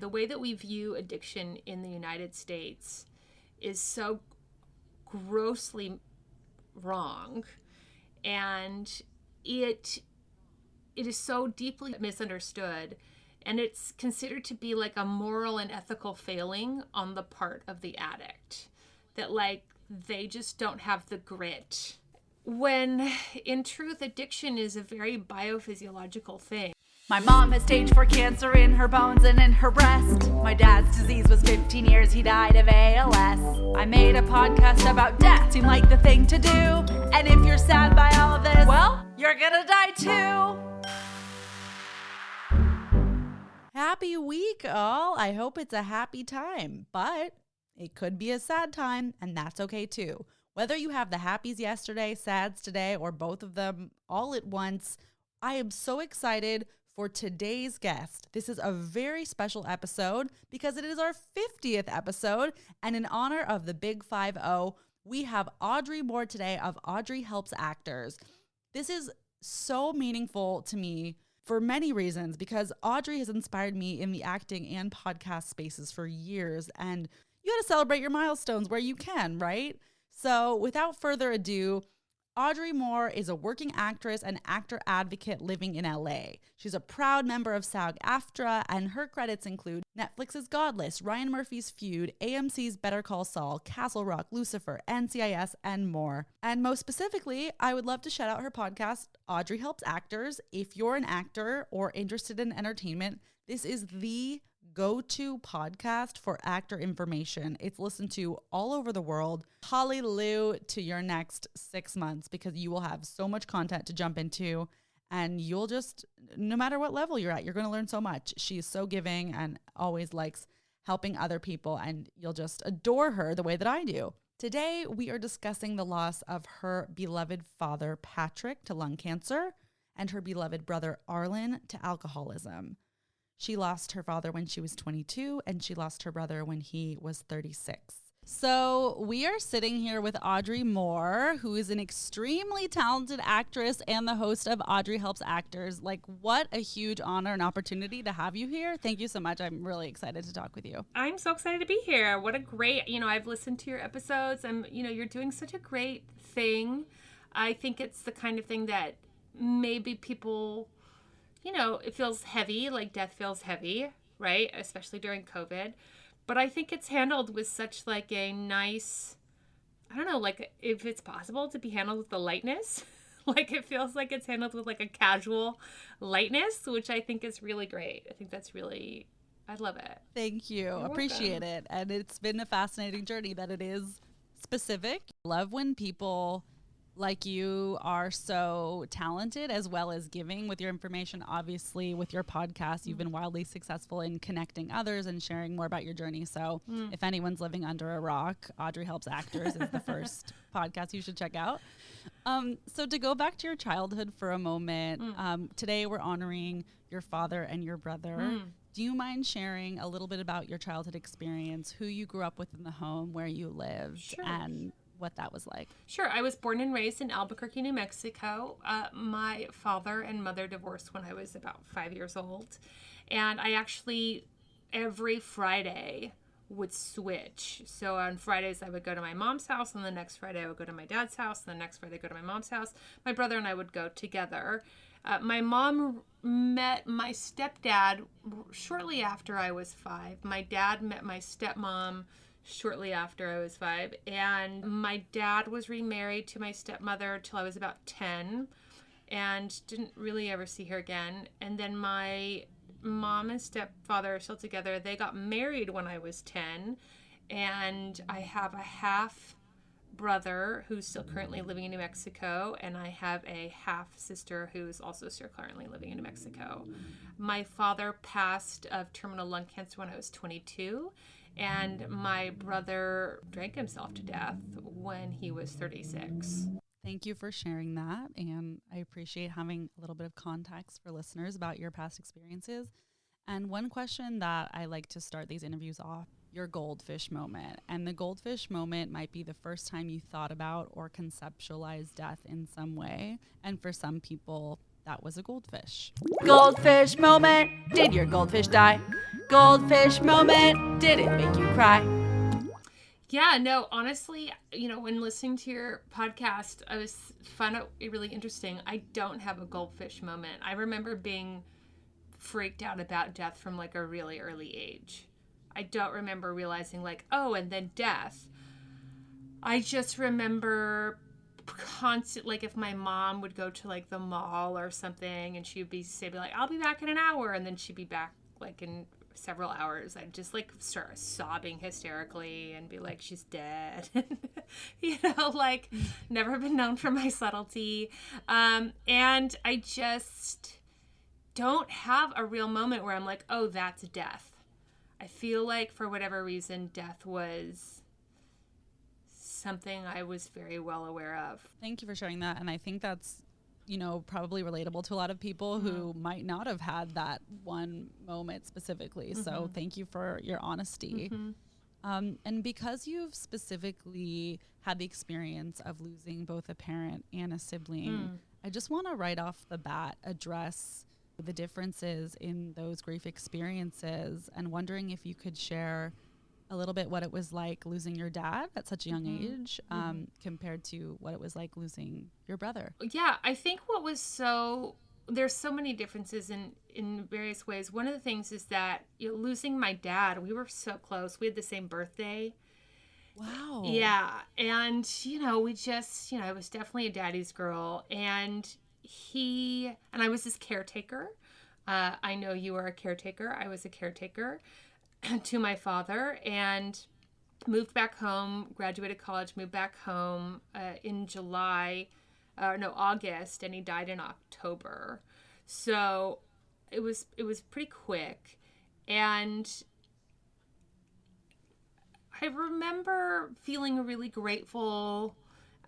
the way that we view addiction in the United States is so grossly wrong, and it is so deeply misunderstood, and it's considered to be like a moral and ethical failing on the part of the addict, that like they just don't have the grit, when in truth addiction is a very biophysiological thing. My mom has stage 4 cancer in her bones and in her breast. My dad's disease was 15 years, he died of ALS. I made a podcast about death, seemed like the thing to do. And if you're sad by all of this, well, you're gonna die too. Happy week, all. I hope it's a happy time, but it could be a sad time, and that's okay too. Whether you have the happies yesterday, sads today, or both of them all at once, I am so excited for today's guest. This is a very special episode because it is our 50th episode, and in honor of the Big 5-0, we have Audrey Moore today of Audrey Helps Actors. This is so meaningful to me for many reasons, because Audrey has inspired me in the acting and podcast spaces for years, and you got to celebrate your milestones where you can, right? So without further ado, Audrey Moore is a working actress and actor advocate living in LA. She's a proud member of SAG-AFTRA, and her credits include Netflix's Godless, Ryan Murphy's Feud, AMC's Better Call Saul, Castle Rock, Lucifer, NCIS, and more. And most specifically, I would love to shout out her podcast, Audrey Helps Actors. If you're an actor or interested in entertainment, this is the go-to podcast for actor information. It's listened to all over the world. Hallelujah to your next 6 months, because you will have so much content to jump into, and you'll just, no matter what level you're at, you're going to learn so much. She is so giving and always likes helping other people, and you'll just adore her the way that I do. Today, we are discussing the loss of her beloved father, Patrick, to lung cancer, and her beloved brother, Arlen, to alcoholism. She lost her father when she was 22, and she lost her brother when he was 36. So we are sitting here with Audrey Moore, who is an extremely talented actress and the host of Audrey Helps Actors. Like, what a huge honor and opportunity to have you here. Thank you so much. I'm really excited to talk with you. I'm so excited to be here. What a great, I've listened to your episodes. You're doing such a great thing. I think it's the kind of thing that maybe people, it feels heavy, like death feels heavy, right? Especially during COVID. But I think it's handled with such like a nice, I don't know, like if it's possible to be handled with the lightness. Like it feels like it's handled with like a casual lightness, which I think is really great. I think that's really, I love it. Thank you. Appreciate it. And it's been a fascinating journey that it is specific. Love when people like you are so talented as well as giving with your information. Obviously, with your podcast, you've been wildly successful in connecting others and sharing more about your journey. So if anyone's living under a rock, Audrey Helps Actors is the first podcast you should check out. So to go back to your childhood for a moment, today we're honoring your father and your brother. Do you mind sharing a little bit about your childhood experience, who you grew up with in the home, where you lived, and what that was like? Sure. I was born and raised in Albuquerque, New Mexico. My father and mother divorced when I was about 5 years old. And I actually, every Friday, would switch. So on Fridays, I would go to my mom's house. And the next Friday, I would go to my dad's house. And the next Friday, I'd go to my mom's house. My brother and I would go together. My mom met my stepdad shortly after I was 5. My dad met my stepmom shortly after I was 5, and my dad was remarried to my stepmother till I was about 10, and didn't really ever see her again. And then my mom and stepfather are still together. They got married when I was 10, and I have a half brother who's still currently living in New Mexico, and I have a half sister who's also still currently living in New Mexico. My father passed of terminal lung cancer when I was 22. And my brother drank himself to death when he was 36. Thank you for sharing that. And I appreciate having a little bit of context for listeners about your past experiences. And one question that I like to start these interviews off, your goldfish moment. And the goldfish moment might be the first time you thought about or conceptualized death in some way. And for some people, that was a goldfish. Goldfish moment. Did your goldfish die? Goldfish moment. Did it make you cry? Yeah, no, honestly, when listening to your podcast, found it really interesting. I don't have a goldfish moment. I remember being freaked out about death from like a really early age. I don't remember realizing like, oh, and then death. I just remember like if my mom would go to like the mall or something and she would say like, I'll be back in an hour, and then she'd be back like in several hours, I'd just like start sobbing hysterically and be like, she's dead. Like never been known for my subtlety. And I just don't have a real moment where I'm like, oh, that's death. I feel like for whatever reason, death was something I was very well aware of. Thank you for sharing that. And I think that's, probably relatable to a lot of people who might not have had that one moment specifically. So thank you for your honesty. And because you've specifically had the experience of losing both a parent and a sibling, I just want to right off the bat address the differences in those grief experiences, and wondering if you could share a little bit what it was like losing your dad at such a young age compared to what it was like losing your brother. Yeah, I think there's so many differences in various ways. One of the things is that losing my dad, we were so close. We had the same birthday. Wow. Yeah. And, we just, I was definitely a daddy's girl. And I was his caretaker. I know you are a caretaker. I was a caretaker to my father, and moved back home, graduated college, moved back home in August, and he died in October. So it was pretty quick. And I remember feeling really grateful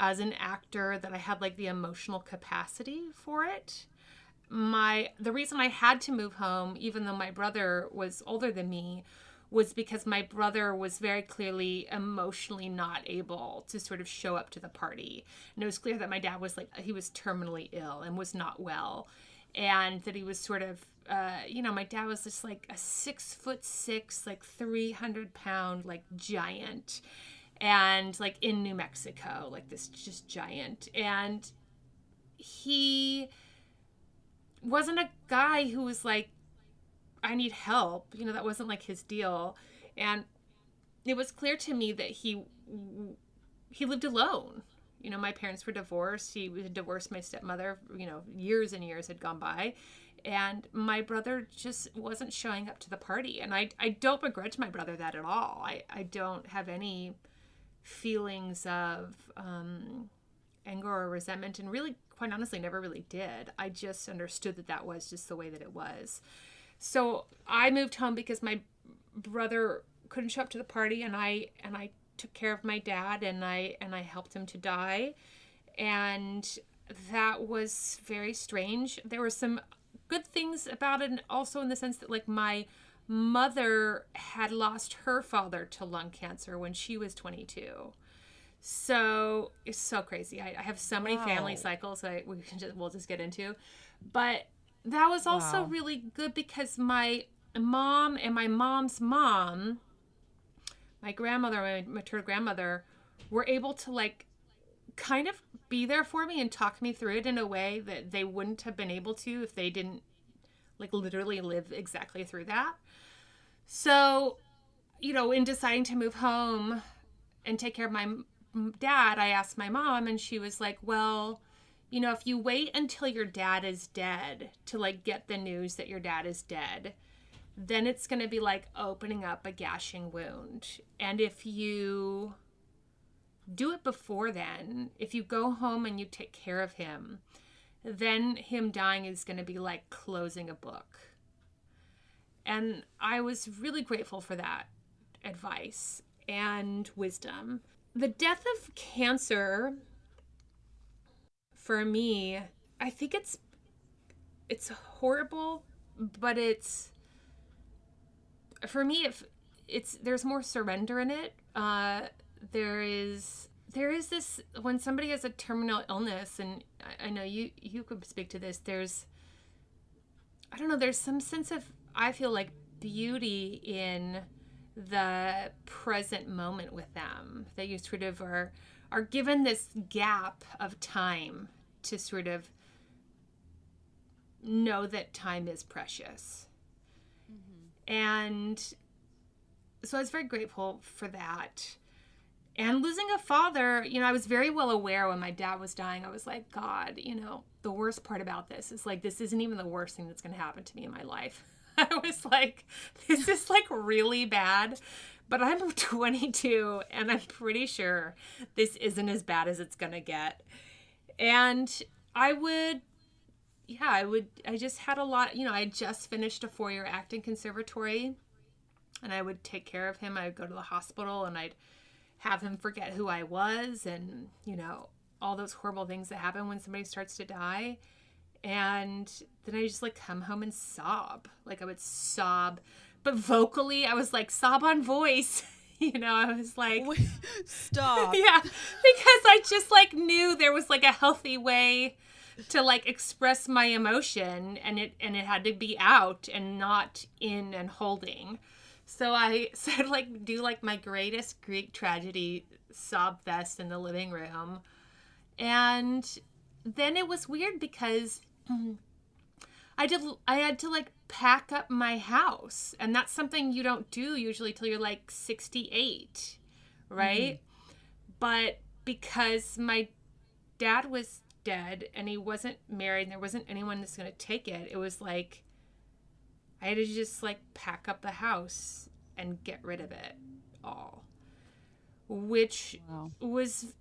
as an actor that I had like the emotional capacity for it. The reason I had to move home, even though my brother was older than me, was because my brother was very clearly emotionally not able to sort of show up to the party. And it was clear that my dad was he was terminally ill and was not well. And that he was sort of, my dad was just like a 6'6", like 300-pound, like giant. And like in New Mexico, like this just giant. And he wasn't a guy who was like, I need help. That wasn't like his deal. And it was clear to me that he lived alone. My parents were divorced. He divorced my stepmother, years and years had gone by. And my brother just wasn't showing up to the party. And I don't begrudge my brother that at all. I don't have any feelings of anger or resentment, and really, quite honestly, never really did. I just understood that was just the way that it was. So I moved home because my brother couldn't show up to the party, and I took care of my dad, and I helped him to die. And that was very strange. There were some good things about it, and also in the sense that like my mother had lost her father to lung cancer when she was 22. So it's so crazy. I have so many family cycles we'll just get into. But that was also really good because my mom and my mom's mom, my grandmother, my maternal grandmother, were able to like kind of be there for me and talk me through it in a way that they wouldn't have been able to if they didn't like literally live exactly through that. So, in deciding to move home and take care of my dad, I asked my mom, and she was like, well, if you wait until your dad is dead to like get the news that your dad is dead, then it's going to be like opening up a gashing wound. And if you do it before then, if you go home and you take care of him, then him dying is going to be like closing a book. And I was really grateful for that advice and wisdom. The death of cancer, for me, I think it's horrible, but for me, there's more surrender in it. There is this, when somebody has a terminal illness, and I know you could speak to this, there's I don't know, there's some sense of, I feel like, beauty in the present moment with them, that you sort of are given this gap of time to sort of know that time is precious. And so I was very grateful for that. And losing a father, I was very well aware when my dad was dying. I was like, God, the worst part about this is like, this isn't even the worst thing that's going to happen to me in my life. I was like, this is like really bad, but I'm 22 and I'm pretty sure this isn't as bad as it's going to get. And I just had a lot, I had just finished a 4-year acting conservatory, and I would take care of him. I would go to the hospital and I'd have him forget who I was, and, all those horrible things that happen when somebody starts to die. And then I just like come home and sob. Like I would sob, but vocally I was like, sob on voice. I was like, stop. Yeah, because I just like knew there was like a healthy way to like express my emotion, and it had to be out and not in and holding. So I said like do like my greatest Greek tragedy sob fest in the living room. And then it was weird because I had to like pack up my house, and that's something you don't do usually till you're like 68, right? But because my dad was dead and he wasn't married and there wasn't anyone that's going to take it, it was like I had to just like pack up the house and get rid of it all, which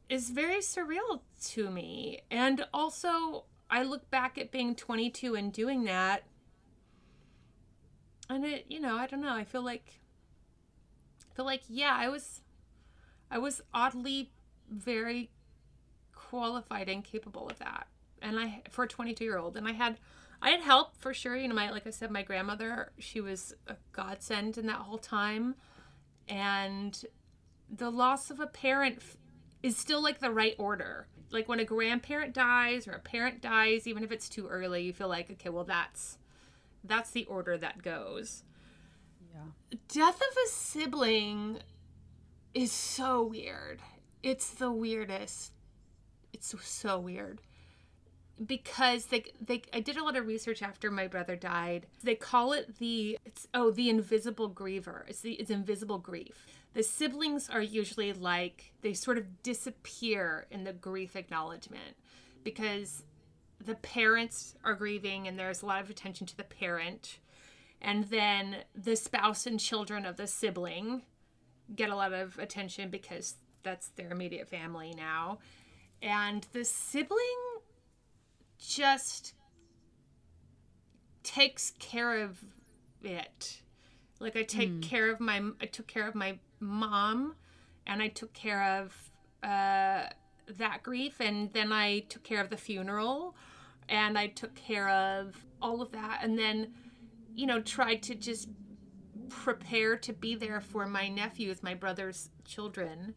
is very surreal to me. And also I look back at being 22 and doing that, and it, I don't know, I feel like yeah, I was oddly very qualified and capable of that. And for a 22-year-old, and I had help for sure. Like I said, my grandmother, she was a godsend in that whole time. And the loss of a parent is still like the right order. Like when a grandparent dies or a parent dies, even if it's too early, you feel like, okay, well, that's the order that goes. Yeah. Death of a sibling is so weird. It's the weirdest. It's so weird. Because I did a lot of research after my brother died. They call it the invisible griever. It's invisible grief. The siblings are usually like, they sort of disappear in the grief acknowledgement because the parents are grieving and there's a lot of attention to the parent. And then the spouse and children of the sibling get a lot of attention because that's their immediate family now. And the sibling just takes care of it. Like I took care of my mom, and I took care of that grief, and then I took care of the funeral, and I took care of all of that, and then tried to just prepare to be there for my nephews, my brother's children,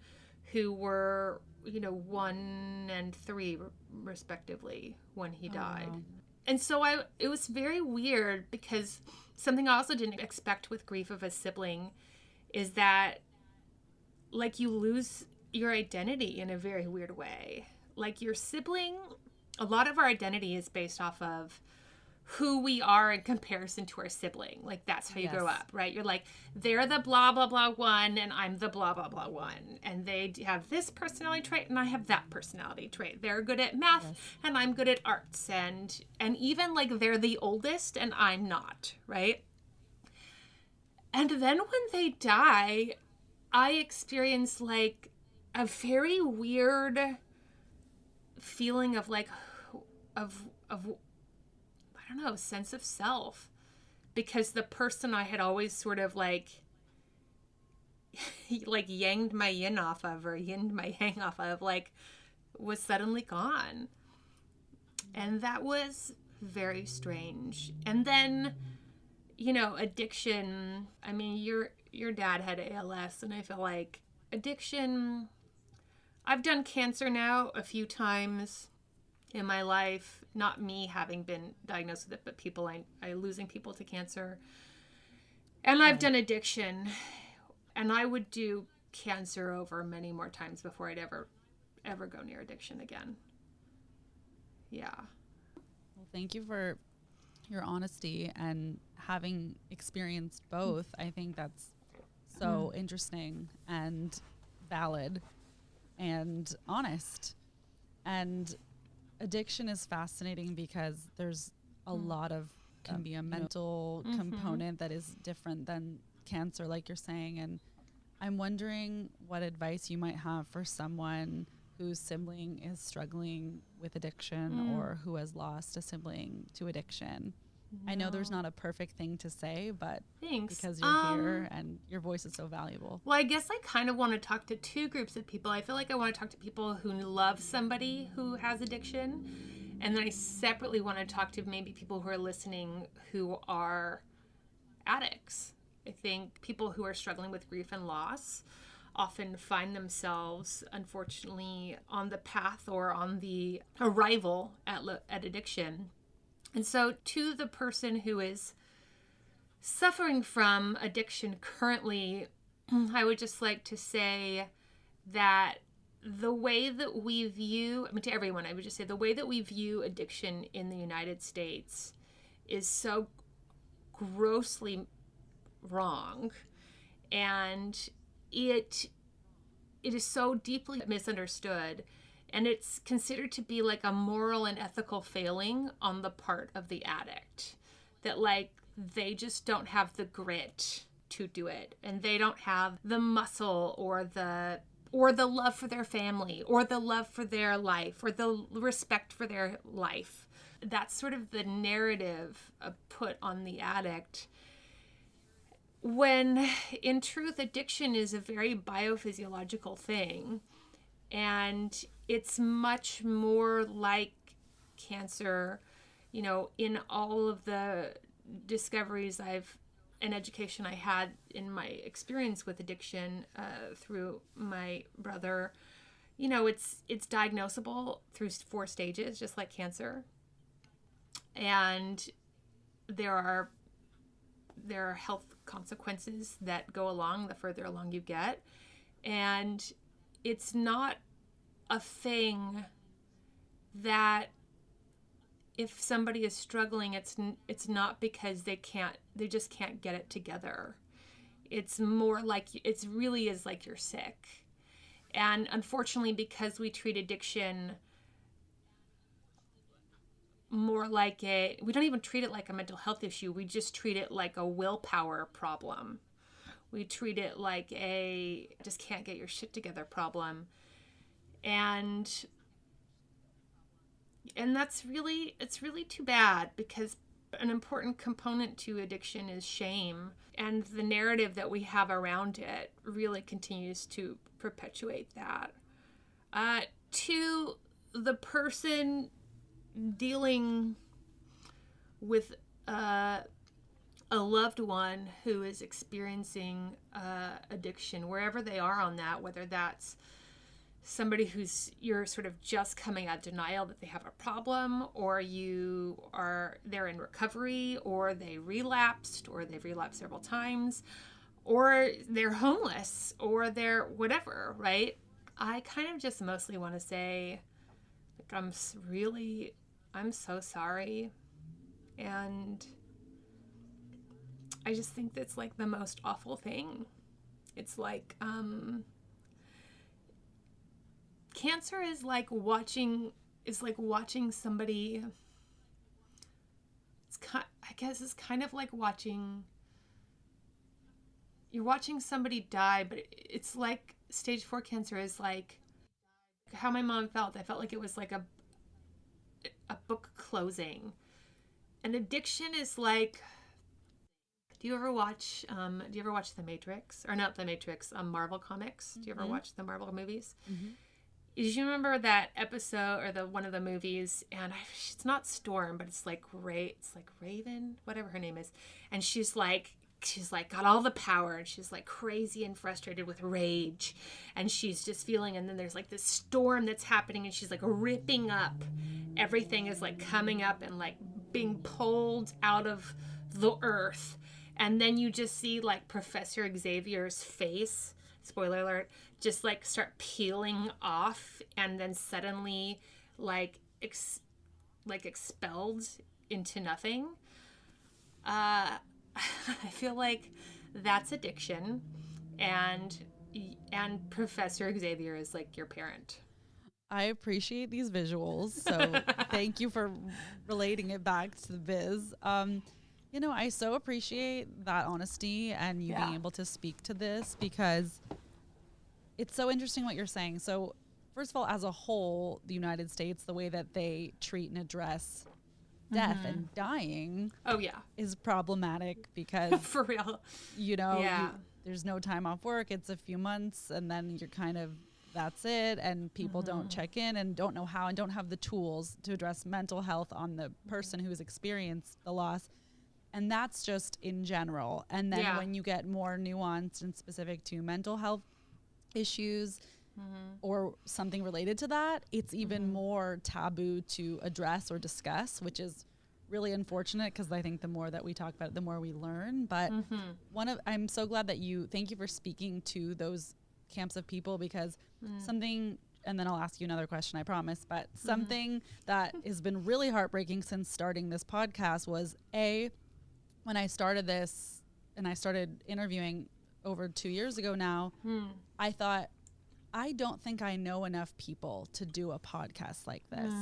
who were 1 and 3 respectively when he died. Wow. And so it was very weird, because something I also didn't expect with grief of a sibling is that like you lose your identity in a very weird way. Like your sibling, a lot of our identity is based off of who we are in comparison to our sibling. Like that's how you grow up, right? You're like, they're the blah, blah, blah one, and I'm the blah, blah, blah one. And they have this personality trait, and I have that personality trait. They're good at math, and I'm good at arts. And even like they're the oldest, and I'm not, right? And then when they die, I experience like a very weird feeling of like, of I don't know, sense of self, because the person I had always sort of like yanged my yin off of, or yinned my yang off of, like was suddenly gone. And that was very strange. And then, addiction, I mean, your dad had ALS, and I feel like addiction, I've done cancer now a few times. in my life, not me having been diagnosed with it, but people I losing people to cancer. And I've done addiction, and I would do cancer over many more times before I'd ever go near addiction again. Yeah. Well, thank you for your honesty and having experienced both. I think that's so interesting and valid and honest. And addiction is fascinating because there's a lot of, can be a mental component that is different than cancer, like you're saying. And I'm wondering what advice you might have for someone whose sibling is struggling with addiction or who has lost a sibling to addiction. I know there's not a perfect thing to say, but Thanks. because you're here and your voice is so valuable. Well, I guess I kind of want to talk to two groups of people. I feel like I want to talk to people who love somebody who has addiction. And then I separately want to talk to maybe people who are listening who are addicts. I think people who are struggling with grief and loss often find themselves, unfortunately, on the path or on the arrival at addiction. And so to the person who is suffering from addiction currently, I would just like to say that the way that we view, to everyone, I would just say the way that we view addiction in the United States is so grossly wrong. And it is so deeply misunderstood. And it's considered to be like a moral and ethical failing on the part of the addict. That like they just don't have the grit to do it. And they don't have the muscle or the love for their family or the love for their life or the respect for their life. That's sort of the narrative put on the addict. When in truth, addiction is a very biophysiological thing. And it's much more like cancer, in all of the discoveries and education I had in my experience with addiction through my brother. It's diagnosable through 4 stages, just like cancer. And there are health consequences that go along the further along you get. And it's not a thing that if somebody is struggling, it's not because they just can't get it together. It's more like, it really is like you're sick. And unfortunately, because we treat addiction more like we don't even treat it like a mental health issue. We just treat it like a willpower problem. We treat it like a just can't get your shit together problem. And it's really too bad, because an important component to addiction is shame. And the narrative that we have around it really continues to perpetuate that. To the person dealing with a loved one who is experiencing addiction, wherever they are on that, whether that's somebody you're sort of just coming out of denial that they have a problem, or they're in recovery, or they've relapsed several times, or they're homeless, or they're whatever, right? I kind of just mostly want to say, like, I'm so sorry. And I just think that's like the most awful thing. It's like, cancer is like watching somebody. I guess it's kind of like you're watching somebody die, but it's like stage 4 cancer is like how my mom felt. I felt like it was like a book closing. And addiction is like, do you ever watch The Matrix? Or not The Matrix, Marvel comics? Do you ever watch the Marvel movies? Mm-hmm. Do you remember that episode or one of the movies? And it's not Storm, but it's like Raven, whatever her name is. And she's like she's like got all the power, and she's like crazy and frustrated with rage, and she's just feeling, and then there's like this storm that's happening, and she's like ripping up. Everything is like coming up and like being pulled out of the earth. And then you just see like Professor Xavier's face, spoiler alert, just like start peeling off, and then suddenly like expelled into nothing. I feel like that's addiction, and Professor Xavier is like your parent. I appreciate these visuals, so thank you for relating it back to the biz. You know, I so appreciate that honesty and you being able to speak to this, because it's so interesting what you're saying. So first of all, as a whole, the United States, the way that they treat and address death and dying is problematic, because for real, you know, there's no time off work. It's a few months, and then you're kind of, that's it. And people don't check in and don't know how, and don't have the tools to address mental health on the person who's experienced the loss. And that's just in general. And then when you get more nuanced and specific to mental health issues or something related to that, it's even more taboo to address or discuss, which is really unfortunate, because I think the more that we talk about it, the more we learn. But I'm so glad that thank you for speaking to those camps of people, because something, and then I'll ask you another question, I promise, but something that has been really heartbreaking since starting this podcast was when I started this and I started interviewing over 2 years ago now, I thought, I don't think I know enough people to do a podcast like this.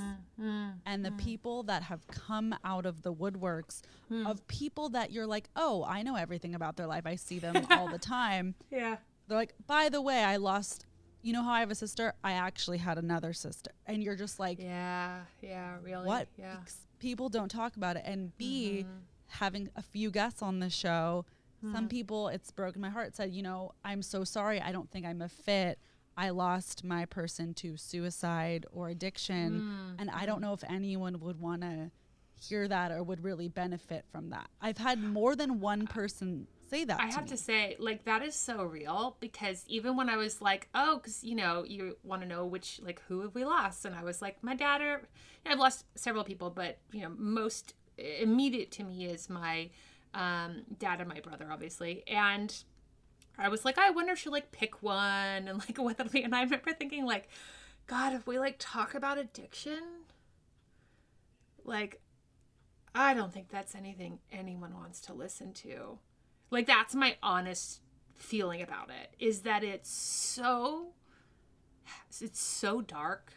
And the people that have come out of the woodworks of people that you're like, oh, I know everything about their life. I see them all the time. Yeah. They're like, by the way, I lost, you know how I have a sister? I actually had another sister. And you're just like, really. What? Yeah. People don't talk about it. And having a few guests on the show, some people, it's broken my heart, said, you know, I'm so sorry. I don't think I'm a fit. I lost my person to suicide or addiction. And I don't know if anyone would want to hear that or would really benefit from that. I've had more than one person say that. I have to say, like, that is so real, because even when I was like, oh, because, you know, you want to know which, like, who have we lost? And I was like, my dad, or I've lost several people, but, you know, most immediate to me is my dad and my brother, obviously. And I was like, I wonder if she'll like pick one, and like what that'll be. And I remember thinking, like, God, if we like talk about addiction, like, I don't think that's anything anyone wants to listen to. Like, that's my honest feeling about it, is that it's so dark.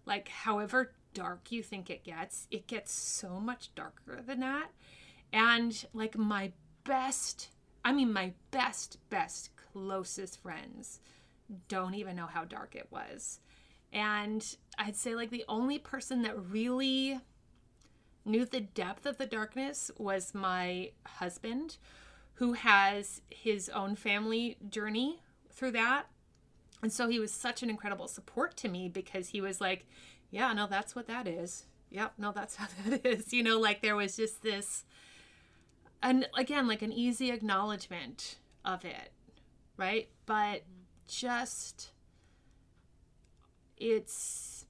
Like, however dark you think it gets so much darker than that. And like my best, closest friends don't even know how dark it was. And I'd say like the only person that really knew the depth of the darkness was my husband, who has his own family journey through that. And so he was such an incredible support to me, because he was like, yeah, no, that's what that is. Yep, no, that's how that is. You know, like there was just this, and again, like an easy acknowledgement of it, right? But just, it's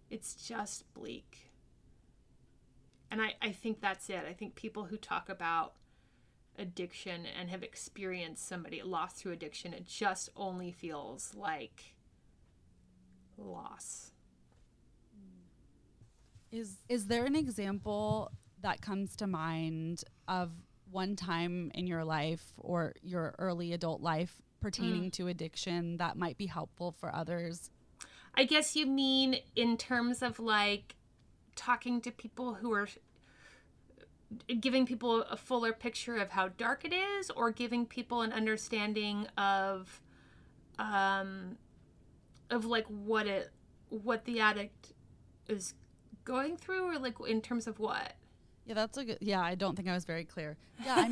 just bleak. And I think that's it. I think people who talk about addiction and have experienced somebody lost through addiction, it just only feels like loss. Is there an example that comes to mind of one time in your life or your early adult life pertaining to addiction that might be helpful for others? I guess you mean in terms of like talking to people who are giving people a fuller picture of how dark it is, or giving people an understanding of like what the addict is going through, or like in terms of what? Yeah, that's a good, I don't think I was very clear. Yeah,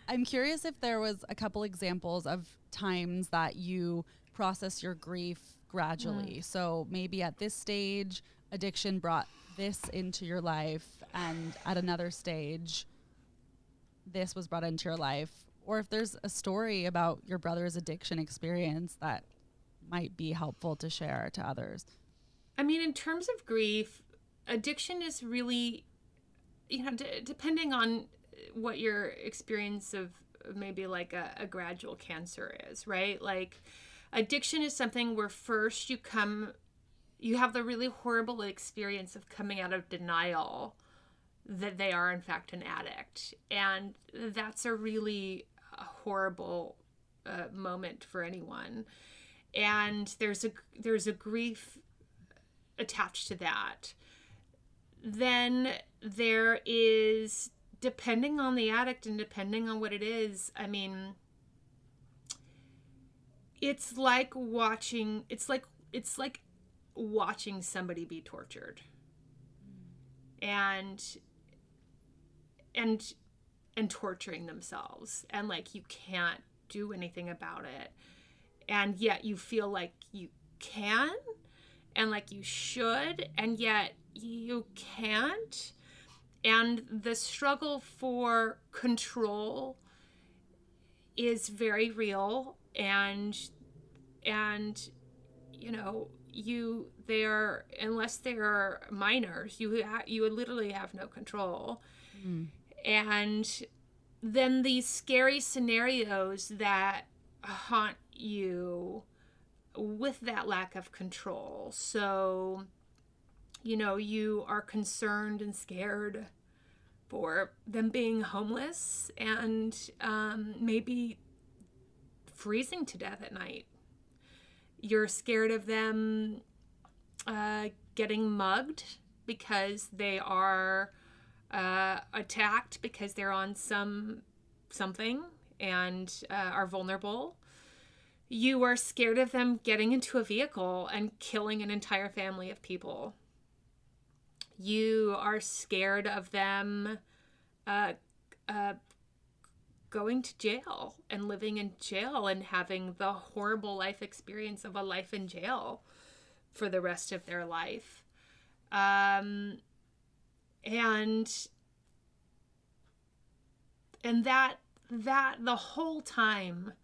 I'm curious if there was a couple examples of times that you process your grief gradually. So maybe at this stage, addiction brought this into your life, and at another stage, this was brought into your life, or if there's a story about your brother's addiction experience that might be helpful to share to others. I mean, in terms of grief, addiction is really, depending on what your experience of maybe like a gradual cancer is, right? Like addiction is something where first you have the really horrible experience of coming out of denial that they are in fact an addict. And that's a really horrible moment for anyone. And there's a grief attached to that. Then there is, depending on the addict and depending on what it is, I mean, it's like watching somebody be tortured. And torturing themselves, and like you can't do anything about it, and yet you feel like you can, and like you should, and yet you can't. And the struggle for control is very real, and unless they're minors, you literally have no control. And then these scary scenarios that haunt you with that lack of control. So, you are concerned and scared for them being homeless and maybe freezing to death at night. You're scared of them getting mugged because they are attacked because they're on something and are vulnerable. You are scared of them getting into a vehicle and killing an entire family of people. You are scared of them going to jail and living in jail and having the horrible life experience of a life in jail for the rest of their life. And that the whole time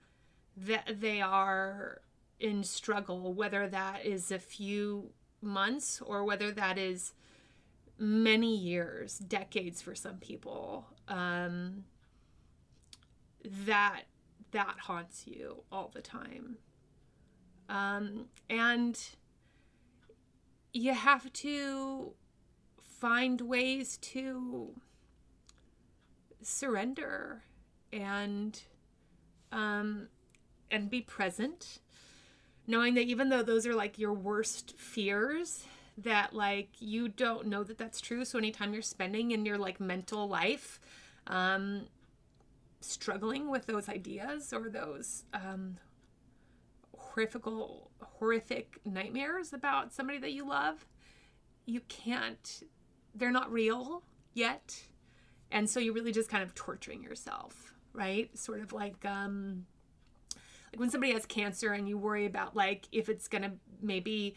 that they are in struggle, whether that is a few months or whether that is many years, decades for some people, that haunts you all the time. And you have to find ways to surrender and be present, knowing that even though those are like your worst fears, that like you don't know that that's true. So anytime you're spending in your like mental life struggling with those ideas or those horrific nightmares about somebody that you love, they're not real yet. And so you're really just kind of torturing yourself, right? Sort of like when somebody has cancer and you worry about like if it's gonna, maybe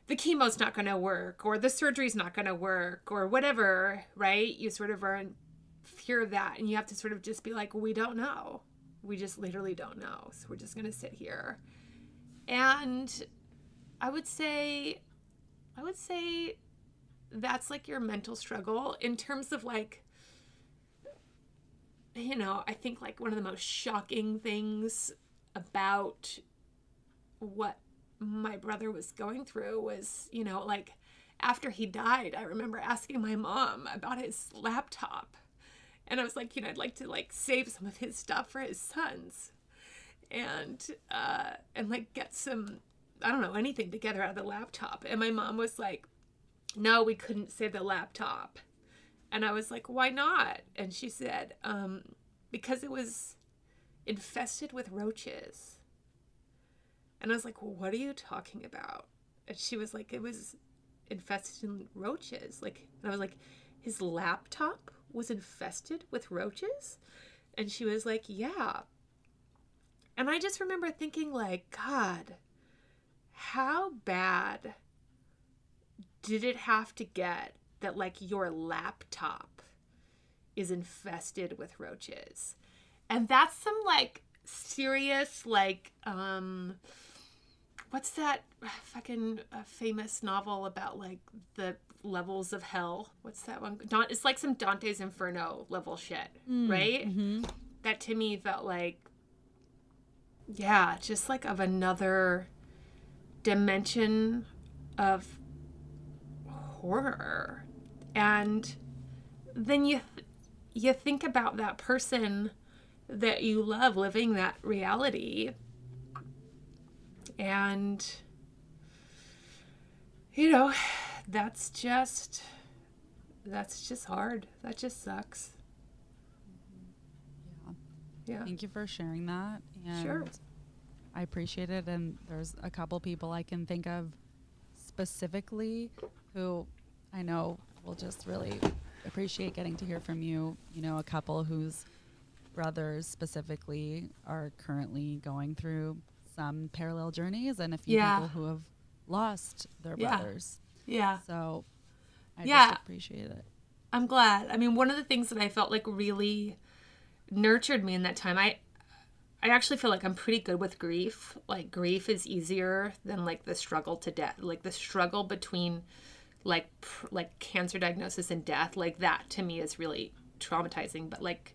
the chemo's not gonna work or the surgery's not gonna work or whatever, right? You sort of are in fear of that, and you have to sort of just be like, we don't know. We just literally don't know. So we're just gonna sit here. And I would say that's like your mental struggle in terms of like, I think like one of the most shocking things about what my brother was going through was, like after he died, I remember asking my mom about his laptop. And I was like, I'd like to like save some of his stuff for his sons and like get some, I don't know, anything together out of the laptop. And my mom was like, no, we couldn't save the laptop. And I was like, why not? And she said, because it was infested with roaches. And I was like, well, what are you talking about? And she was like, it was infested in roaches. Like, and I was like, his laptop was infested with roaches? And she was like, yeah. And I just remember thinking like, God, how bad did it have to get that like your laptop is infested with roaches. And that's some like serious, like, what's that fucking famous novel about like the levels of hell? What's that one? It's like some Dante's Inferno level shit, right? Mm-hmm. That to me felt like, yeah, just like of another dimension of horror. And then you think about that person that you love living that reality, and you know, that's just hard. That just sucks. Yeah. Thank you for sharing that. And sure. I appreciate it. And there's a couple people I can think of specifically who I know will just really appreciate getting to hear from you. You know, a couple whose brothers specifically are currently going through some parallel journeys, and a few people who have lost their brothers. Yeah. So I just appreciate it. I'm glad. I mean, one of the things that I felt like really nurtured me in that time, I actually feel like I'm pretty good with grief. Like, grief is easier than like the struggle to death, like the struggle between like cancer diagnosis and death. Like, that to me is really traumatizing. But like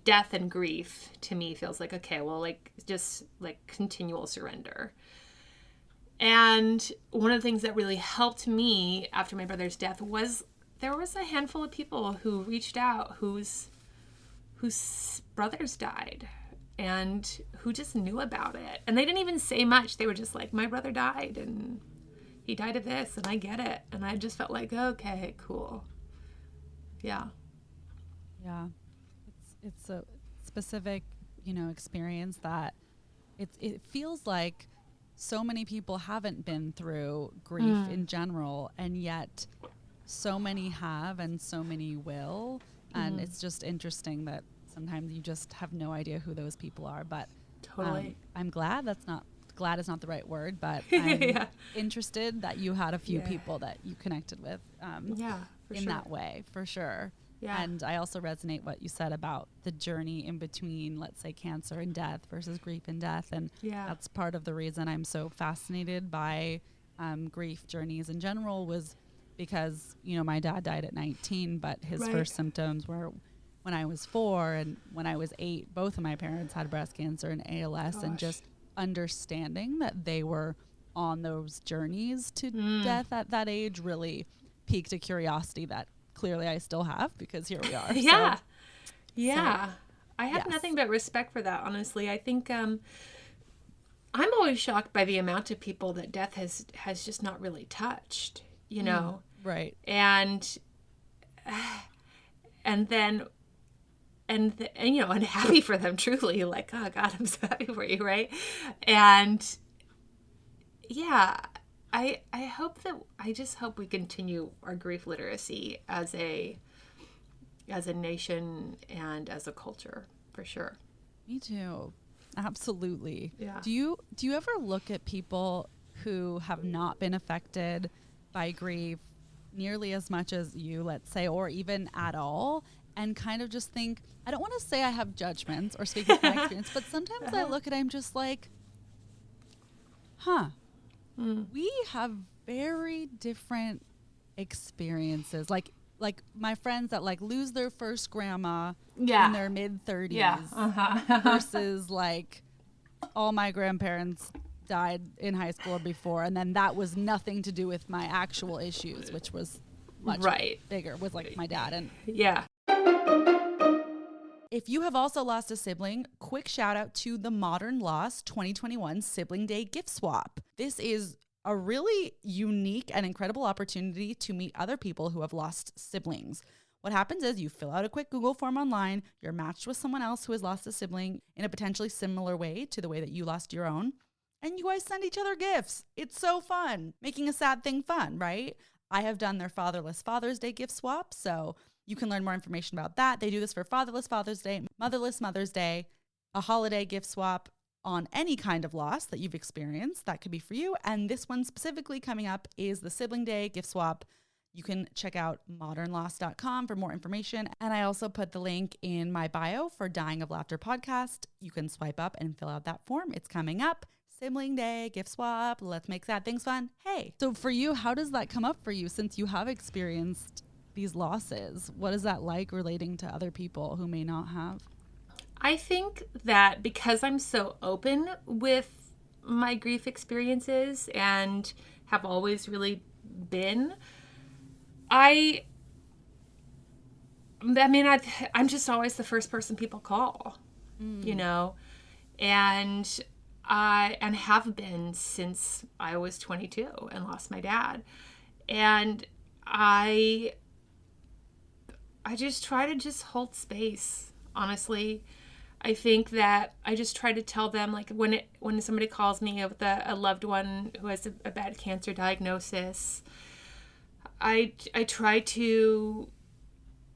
death and grief to me feels like, okay, well, like just like continual surrender. And one of the things that really helped me after my brother's death was there was a handful of people who reached out whose brothers died and who just knew about it. And they didn't even say much. They were just like, my brother died and he died of this and I get it. And I just felt like, okay, cool. Yeah. Yeah. It's a specific, you know, experience that it feels like so many people haven't been through grief in general, and yet so many have and so many will. And it's just interesting that sometimes you just have no idea who those people are. But totally, I'm glad glad is not the right word, but I'm interested that you had a few people that you connected with in that way, for sure. Yeah. And I also resonate what you said about the journey in between, let's say, cancer and death versus grief and death. And that's part of the reason I'm so fascinated by grief journeys in general, was because, you know, my dad died at 19, but his first symptoms were when I was 4, and when I was 8, both of my parents had breast cancer and ALS. And just understanding that they were on those journeys to death at that age really piqued a curiosity that clearly I still have, because here we are. I have nothing but respect for that, honestly. I think I'm always shocked by the amount of people that death has just not really touched, you know? Right. And then you know, and happy for them, truly, like, oh God, I'm so happy for you, right? And I just hope we continue our grief literacy as a nation and as a culture, for sure. Me too. Absolutely. Yeah. Do you ever look at people who have not been affected by grief nearly as much as you, let's say, or even at all, and kind of just think, I don't want to say I have judgments or speak from my experience, but sometimes I look at it, I'm just like, we have very different experiences. Like my friends that like lose their first grandma in their mid-30s versus like all my grandparents died in high school or before, and then that was nothing to do with my actual issues, which was much bigger, with like my dad. And if you have also lost a sibling, quick shout out to the Modern Loss 2021 Sibling Day Gift Swap. This is a really unique and incredible opportunity to meet other people who have lost siblings. What happens is you fill out a quick Google form online, you're matched with someone else who has lost a sibling in a potentially similar way to the way that you lost your own, and you guys send each other gifts. It's so fun, making a sad thing fun, right? I have done their Fatherless Father's Day gift swap, so you can learn more information about that. They do this for Fatherless Father's Day, Motherless Mother's Day, a holiday gift swap on any kind of loss that you've experienced. That could be for you. And this one specifically coming up is the Sibling Day gift swap You can check out modernloss.com for more information. And I also put the link in my bio for Dying of Laughter podcast. You can swipe up and fill out that form. It's coming up. Sibling day, gift swap, let's make sad things fun. Hey. So for you, how does that come up for you since you have experienced these losses? What is that like relating to other people who may not have? I think that because I'm so open with my grief experiences and have always really been, I'm just always the first person people call, you know, and have been since I was 22 and lost my dad. And I just try to just hold space, honestly. I think that I just try to tell them, like, when somebody calls me with a loved one who has a bad cancer diagnosis, I try to,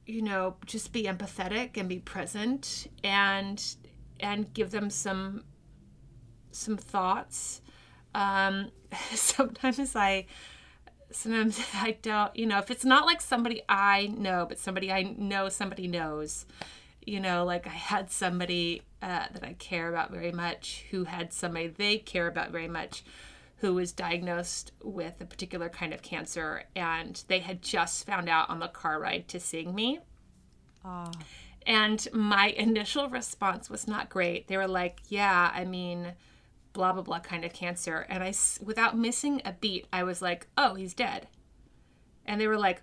you know, just be empathetic and be present and give them some thoughts. Sometimes I don't, you know, if it's not like somebody I know, but somebody I know somebody knows, you know, like I had somebody that I care about very much who had somebody they care about very much who was diagnosed with a particular kind of cancer, and they had just found out on the car ride to seeing me. And my initial response was not great. They were like, yeah, I mean, blah, blah, blah kind of cancer. And I, without missing a beat, I was like, oh, he's dead. And they were like,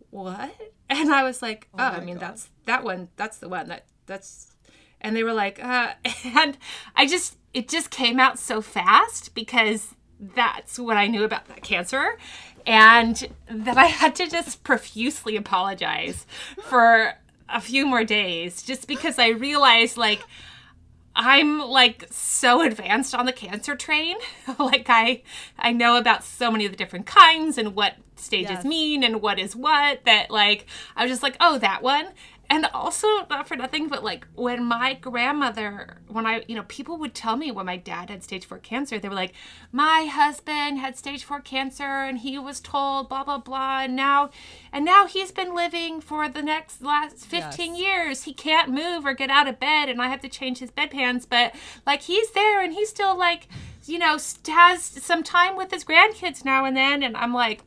what? And I was like, oh, I mean, God. That's the one that's, and they were like, and it just came out so fast because that's what I knew about that cancer. And that I had to just profusely apologize for a few more days just because I realized, like, I'm like so advanced on the cancer train. Like I know about so many of the different kinds and what stages mean and what is what, that like, I was just like, oh, that one. And also, not for nothing, but like when my grandmother, people would tell me when my dad had stage 4 cancer, they were like, my husband had stage 4 cancer and he was told blah, blah, blah. And now he's been living for the last 15 years. He can't move or get out of bed and I have to change his bedpans. But like, he's there and he's still like, you know, has some time with his grandkids now and then. And I'm like,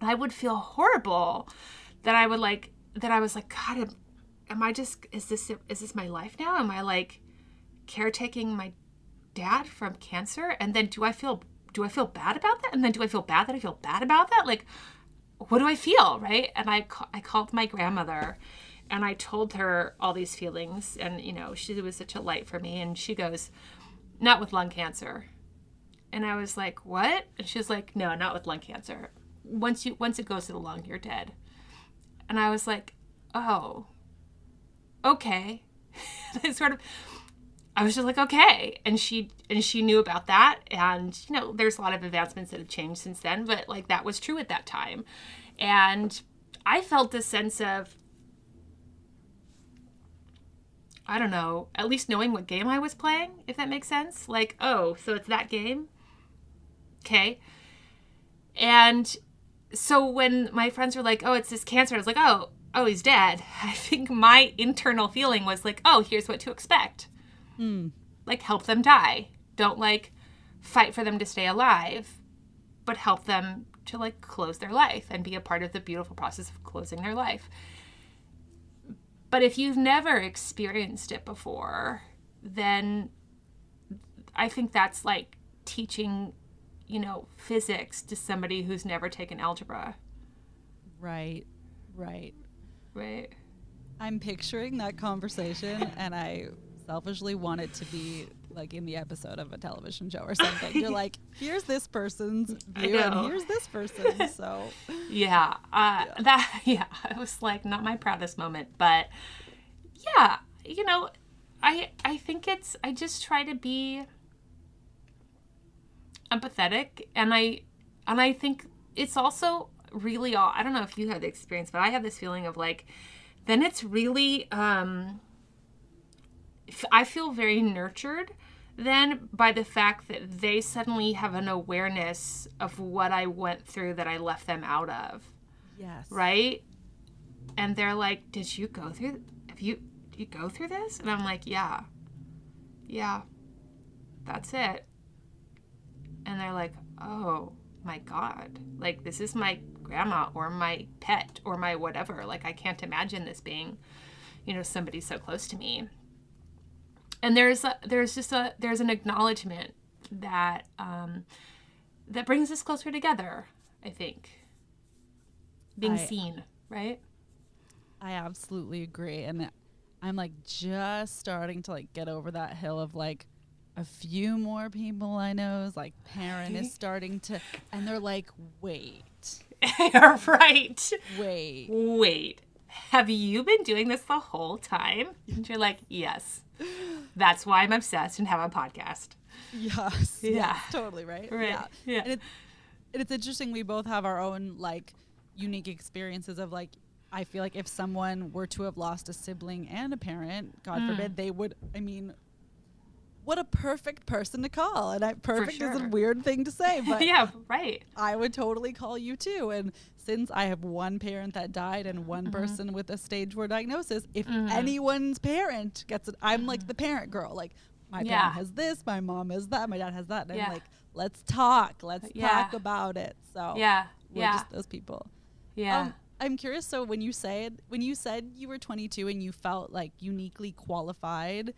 I would feel horrible that I was like, God, am I just, is this my life now? Am I like caretaking my dad from cancer? And then do I feel bad about that? And then do I feel bad that I feel bad about that? Like, what do I feel? Right. And I called my grandmother and I told her all these feelings, and, you know, she was such a light for me. And she goes, not with lung cancer. And I was like, what? And she was like, no, not with lung cancer. Once it goes to the lung, you're dead. And I was like, oh, okay. I was just like, okay. And she knew about that. And, you know, there's a lot of advancements that have changed since then, but like that was true at that time. And I felt a sense of, I don't know, at least knowing what game I was playing, if that makes sense. Like, oh, so it's that game? Okay. And so when my friends were like, oh, it's this cancer, I was like, oh, he's dead. I think my internal feeling was like, oh, here's what to expect. Like, help them die. Don't like fight for them to stay alive, but help them to like close their life and be a part of the beautiful process of closing their life. But if you've never experienced it before, then I think that's like teaching, you know, physics to somebody who's never taken algebra. Right. I'm picturing that conversation and I selfishly want it to be like in the episode of a television show or something. You're like, here's this person's view and here's this person's. So it was like not my proudest moment, but yeah, you know, I think I just try to be empathetic, and I think it's also really all, I don't know if you had the experience, but I have this feeling of like, then it's really, I feel very nurtured then by the fact that they suddenly have an awareness of what I went through that I left them out of. Yes. Right? And they're like, did you go through this? And I'm like, yeah, that's it. And they're like, oh my God, like, this is my grandma or my pet or my whatever. Like, I can't imagine this being, somebody so close to me. And there's an acknowledgement that that brings us closer together, I think. Being seen, right? I absolutely agree. And I'm like just starting to like get over that hill of like a few more people I know's like parent is starting to, and they're like, wait. Right. Wait. Have you been doing this the whole time? And you're like, yes. That's why I'm obsessed and have a podcast. Yes. Yeah. Yes, totally, right? Right. Yeah. And it's interesting. We both have our own like unique experiences of like, I feel like if someone were to have lost a sibling and a parent, God forbid, they would, I mean, what a perfect person to call. And perfect is a weird thing to say, but yeah, right. I would totally call you too. And since I have one parent that died and one person with a stage 4 diagnosis, if anyone's parent gets it, I'm like the parent girl. Like my parent has this, my mom has that, my dad has that. And I'm like, let's talk talk about it. So we're just those people. Yeah. I'm curious. So when you said you were 22 and you felt like uniquely qualified,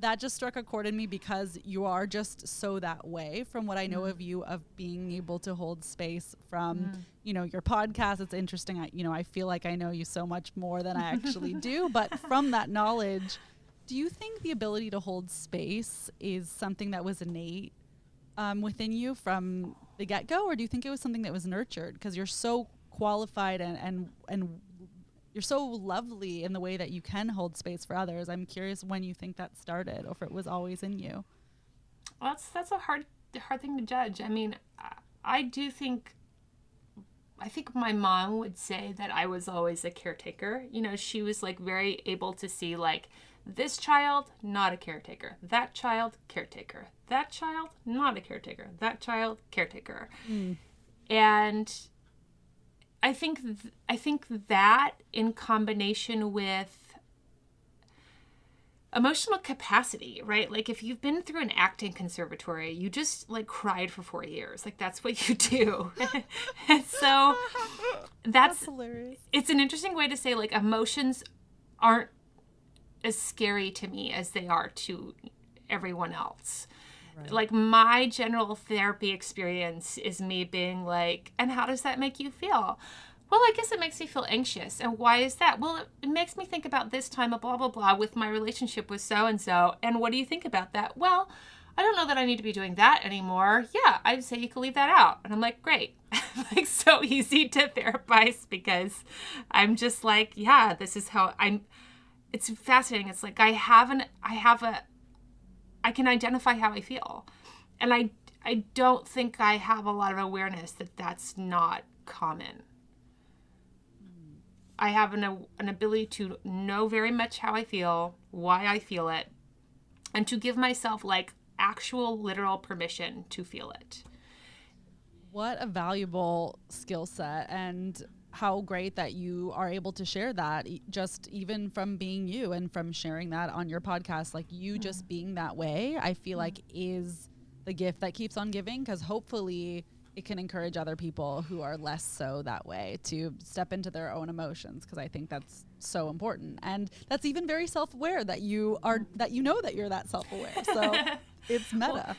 that just struck a chord in me because you are just so that way from what I know of you, of being able to hold space from, your podcast. It's interesting. I feel like I know you so much more than I actually do, but from that knowledge, do you think the ability to hold space is something that was innate within you from the get-go, or do you think it was something that was nurtured because you're so qualified and you're so lovely in the way that you can hold space for others? I'm curious when you think that started, or if it was always in you. Well, that's a hard thing to judge. I mean, I think my mom would say that I was always a caretaker. She was like very able to see like, this child, not a caretaker. That child, caretaker. That child, not a caretaker. That child, caretaker. And I think that in combination with emotional capacity, right? Like if you've been through an acting conservatory, you just like cried for 4 years. Like that's what you do. And so that's hilarious. It's an interesting way to say like emotions aren't as scary to me as they are to everyone else. Right. Like my general therapy experience is me being like, and how does that make you feel? Well, I guess it makes me feel anxious. And why is that? Well, it makes me think about this time of blah, blah, blah with my relationship with so-and-so. And what do you think about that? Well, I don't know that I need to be doing that anymore. Yeah, I'd say you could leave that out. And I'm like, great. Like so easy to therapize because I'm just like, yeah, this is how it's fascinating. It's like I can identify how I feel. And I don't think I have a lot of awareness that that's not common. I have an ability to know very much how I feel, why I feel it, and to give myself like actual literal permission to feel it. What a valuable skill set, and how great that you are able to share that just even from being you and from sharing that on your podcast. Like you just being that way, I feel like is the gift that keeps on giving, because hopefully it can encourage other people who are less so that way to step into their own emotions, because I think that's so important. And that's even very self-aware that you are, that you know that you're that self-aware. So it's meta. Well,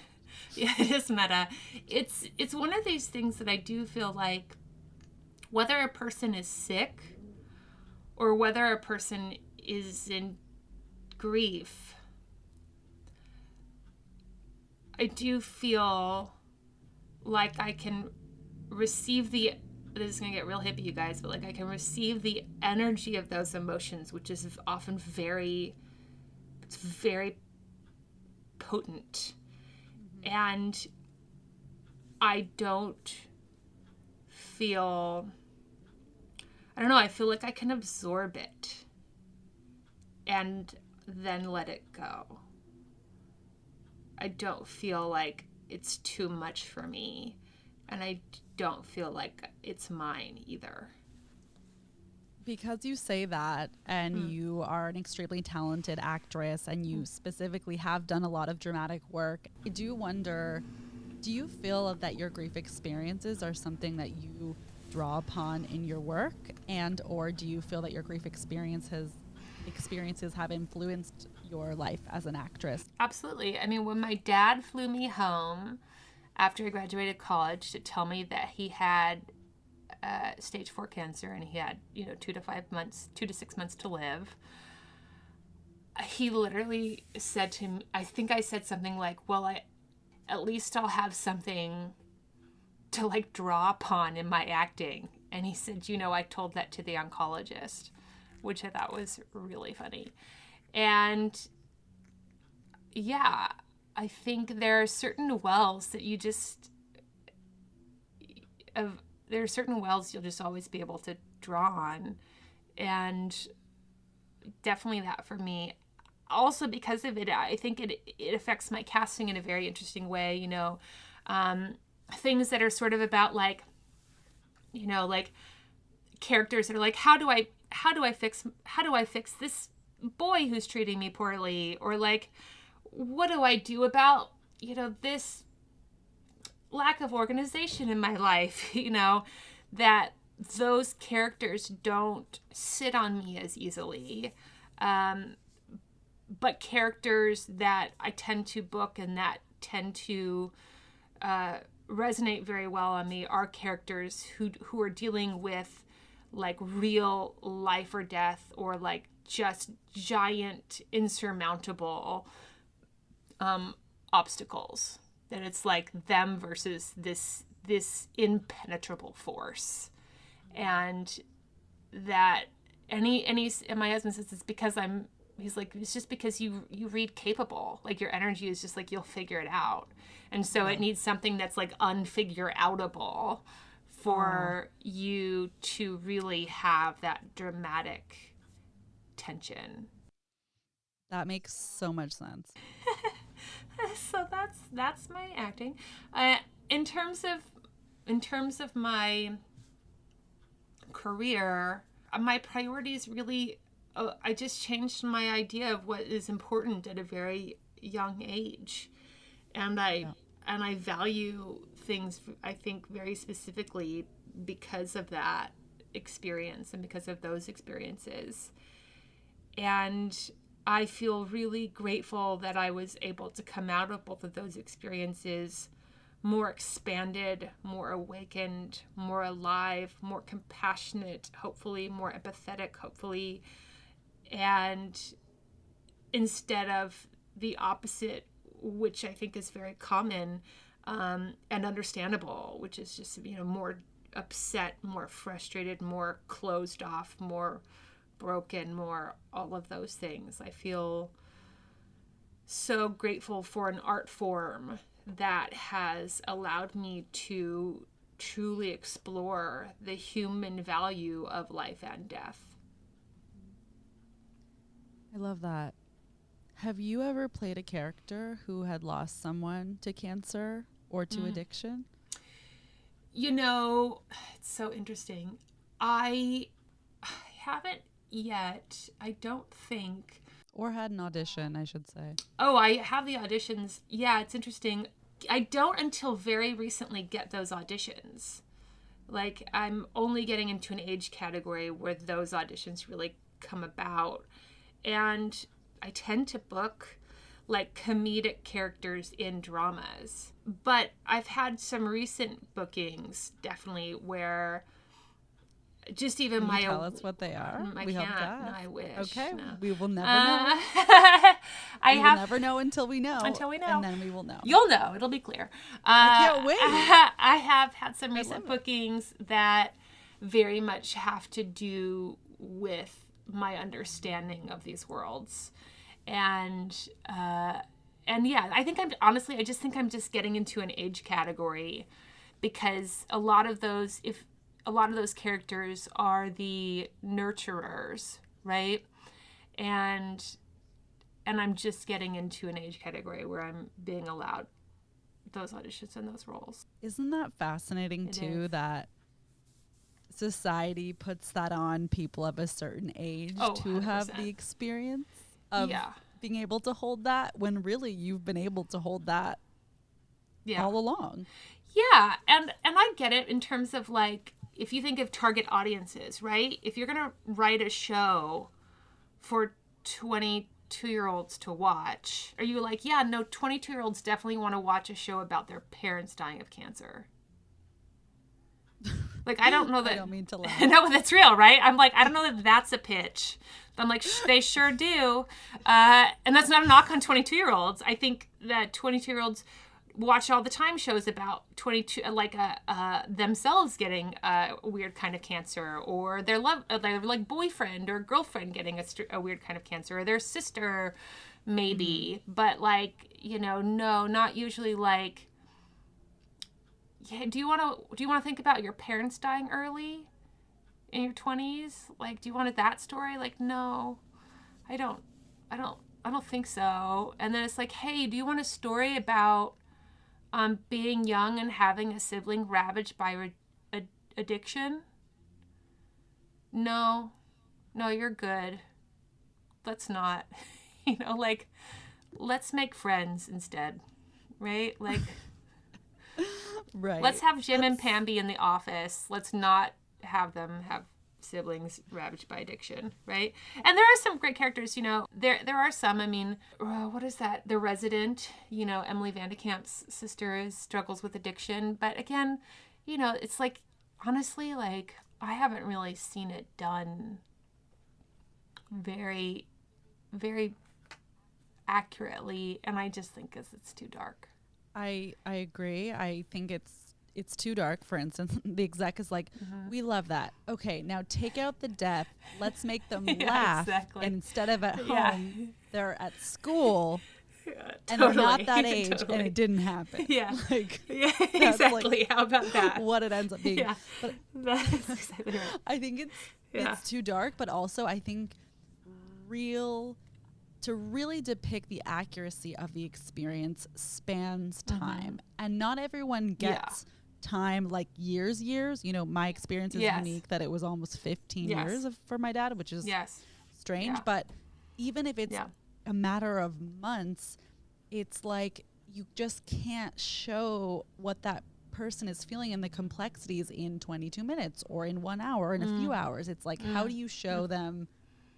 yeah, it is meta. It's one of these things that I do feel like whether a person is sick or whether a person is in grief, I do feel like I can receive this is going to get real hippie, you guys, but like I can receive the energy of those emotions, which is often very potent. And I don't feel, I don't know, I feel like I can absorb it and then let it go. I don't feel like it's too much for me, and I don't feel like it's mine either. Because you say that, and you are an extremely talented actress, and you specifically have done a lot of dramatic work, I do wonder, do you feel that your grief experiences are something that you draw upon in your work, and or do you feel that your grief experiences have influenced your life as an actress? Absolutely. I mean, when my dad flew me home after I graduated college to tell me that he had stage 4 cancer and he had 2 to 6 months to live, he literally said to me, I think I said something like, well, at least I'll have something to like draw upon in my acting. And he said, I told that to the oncologist, which I thought was really funny. And yeah, I think there are certain wells that you just there are certain wells you'll just always be able to draw on. And definitely that for me. Also because of it, I think it affects my casting in a very interesting way, things that are sort of about like characters that are like, how do I fix this boy who's treating me poorly, or like, what do I do about this lack of organization in my life, that those characters don't sit on me as easily. But characters that I tend to book and that tend to resonate very well on me are characters who are dealing with like real life or death, or like just giant insurmountable obstacles. That it's like them versus this impenetrable force. And that and my husband says it's because he's like, it's just because you read capable. Like your energy is just like, you'll figure it out. And so it needs something that's like unfigure-outable for you to really have that dramatic tension. That makes so much sense. So that's my acting. In terms of my career, my priorities really, I just changed my idea of what is important at a very young age, and I value things, I think, very specifically because of that experience and because of those experiences. And I feel really grateful that I was able to come out of both of those experiences more expanded, more awakened, more alive, more compassionate, hopefully, more empathetic, hopefully, and instead of the opposite, which I think is very common and understandable, which is just, more upset, more frustrated, more closed off, more broken, more all of those things. I feel so grateful for an art form that has allowed me to truly explore the human value of life and death. I love that. Have you ever played a character who had lost someone to cancer or to addiction? It's so interesting. I haven't yet, I don't think. Or had an audition, I should say. Oh, I have the auditions. Yeah, it's interesting. I don't until very recently get those auditions. Like, I'm only getting into an age category where those auditions really come about. And I tend to book like comedic characters in dramas. But I've had some recent bookings, definitely, where just even Can you tell us what they are? I we can't. hope that. No, I wish. Okay, no. we will never know. We will never know until we know. Until we know. And then we will know. You'll know. It'll be clear. I can't wait. I have had some recent bookings that very much have to do with my understanding of these worlds. And yeah, I think I just think I'm just getting into an age category, because a lot of those characters are the nurturers, right? And I'm just getting into an age category where I'm being allowed those auditions and those roles. Isn't that fascinating too? That society puts that on people of a certain age to have 100%. the experience of being able to hold that, when really you've been able to hold that all along. Yeah, and I get it in terms of like, if you think of target audiences, right? If you're gonna write a show for 22-year-olds to watch, are you like, yeah, no, 22-year-olds definitely want to watch a show about their parents dying of cancer? Like, I don't know that. I don't mean to laugh. No, that's real, right? I'm like, I don't know that that's a pitch. I'm like, they sure do. And that's not a knock on 22-year-olds. I think that 22-year-olds watch all the time shows about themselves getting a weird kind of cancer, or their like boyfriend or girlfriend getting a weird kind of cancer, or their sister maybe. But like, no, not usually like, yeah, do you want to think about your parents dying early in your 20s? Like, do you want that story? Like, no, I don't think so. And then it's like, hey, do you want a story about being young and having a sibling ravaged by addiction? No, you're good. Let's not, like, let's make friends instead, right? Like, right. Let's have Jim and Pam be in the office. Let's not have them have siblings ravaged by addiction, right? And there are some great characters, there are some, I mean, what is that? The Resident, Emily Vandekamp's sister struggles with addiction. But again, it's like, honestly, like, I haven't really seen it done very, very accurately. And I just think it's too dark. I agree. I think it's too dark. For instance, the exec is like, we love that. Okay, now take out the death. Let's make them laugh. Exactly. And instead of at home, they're at school. Yeah, and totally. they're not that age, Totally. and it didn't happen. Yeah. Like, yeah, that's exactly. like How about that? what it ends up being. Yeah. But That's exactly right. I think it's too dark, but also I think to really depict the accuracy of the experience spans time. And not everyone gets time, like years. My experience is unique, that it was almost 15 years for my dad, which is strange. But even if it's a matter of months, it's like you just can't show what that person is feeling and the complexities in 22 minutes or in 1 hour or in a few hours. It's like, how do you show them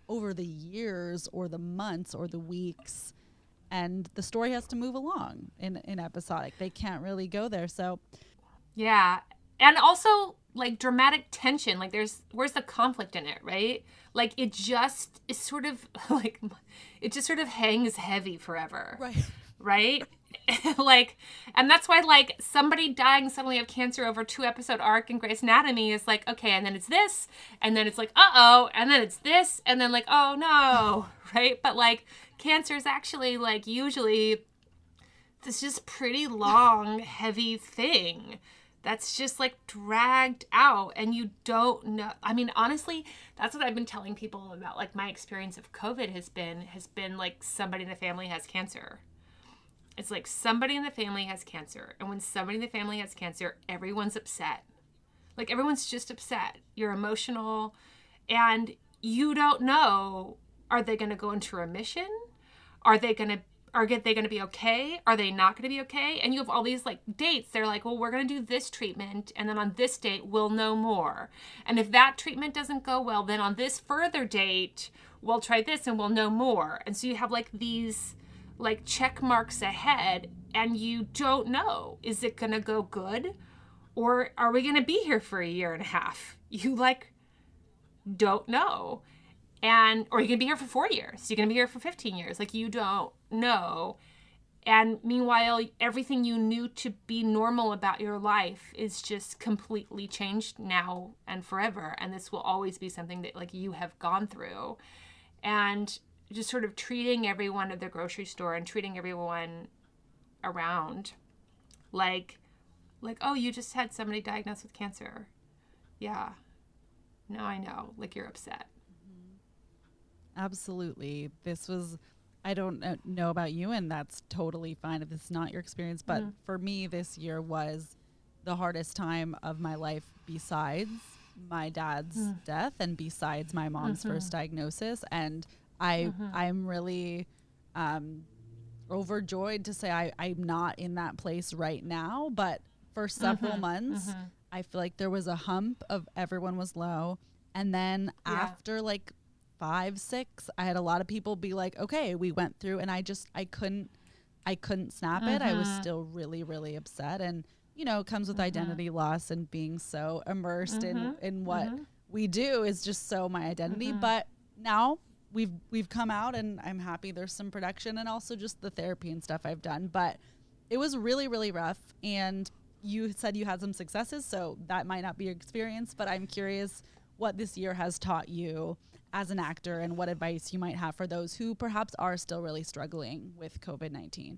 over the years or the months or the weeks? And the story has to move along in episodic. They can't really go there. So yeah. And also like dramatic tension, like where's the conflict in it, right? Like it just is sort of like, it just sort of hangs heavy forever. Right? Like, and that's why like somebody dying suddenly of cancer over 2-episode arc in Grey's Anatomy is like, okay, and then it's this, and then it's like, uh-oh, and then it's this, and then like, oh no, right? But like cancer is actually like usually this just pretty long, heavy thing that's just like dragged out, and you don't know. I mean, honestly, that's what I've been telling people about. Like my experience of COVID has been like somebody in the family has cancer. It's like somebody in the family has cancer. And when somebody in the family has cancer, everyone's upset. Like everyone's just upset. You're emotional and you don't know, are they going to go into remission? Are they going to be okay? Are they not going to be okay? And you have all these like dates. They're like, well, we're going to do this treatment. And then on this date, we'll know more. And if that treatment doesn't go well, then on this further date, we'll try this and we'll know more. And so you have like these like check marks ahead, and you don't know, is it gonna go good, or are we gonna be here for 1.5 years? You like don't know. And or you're gonna be here for 4 years, you're gonna be here for 15 years, like you don't know. And meanwhile, everything you knew to be normal about your life is just completely changed now and forever, and this will always be something that like you have gone through. And just sort of treating everyone at the grocery store and treating everyone around like, oh, you just had somebody diagnosed with cancer. Yeah. No, I know. Like, you're upset. Absolutely. This was, I don't know about you, and that's totally fine if this is not your experience, but for me, this year was the hardest time of my life besides my dad's death and besides my mom's first diagnosis. And I'm really overjoyed to say I'm not in that place right now. But for several months, I feel like there was a hump of everyone was low. And then after like 5, 6, I had a lot of people be like, okay, we went through, and I couldn't snap it. I was still really, really upset. And, you know, it comes with identity loss and being so immersed in what we do is just so my identity. But now we've come out, and I'm happy there's some production and also just the therapy and stuff I've done. But it was really, really rough. And you said you had some successes, so that might not be your experience, but I'm curious what this year has taught you as an actor and what advice you might have for those who perhaps are still really struggling with COVID-19.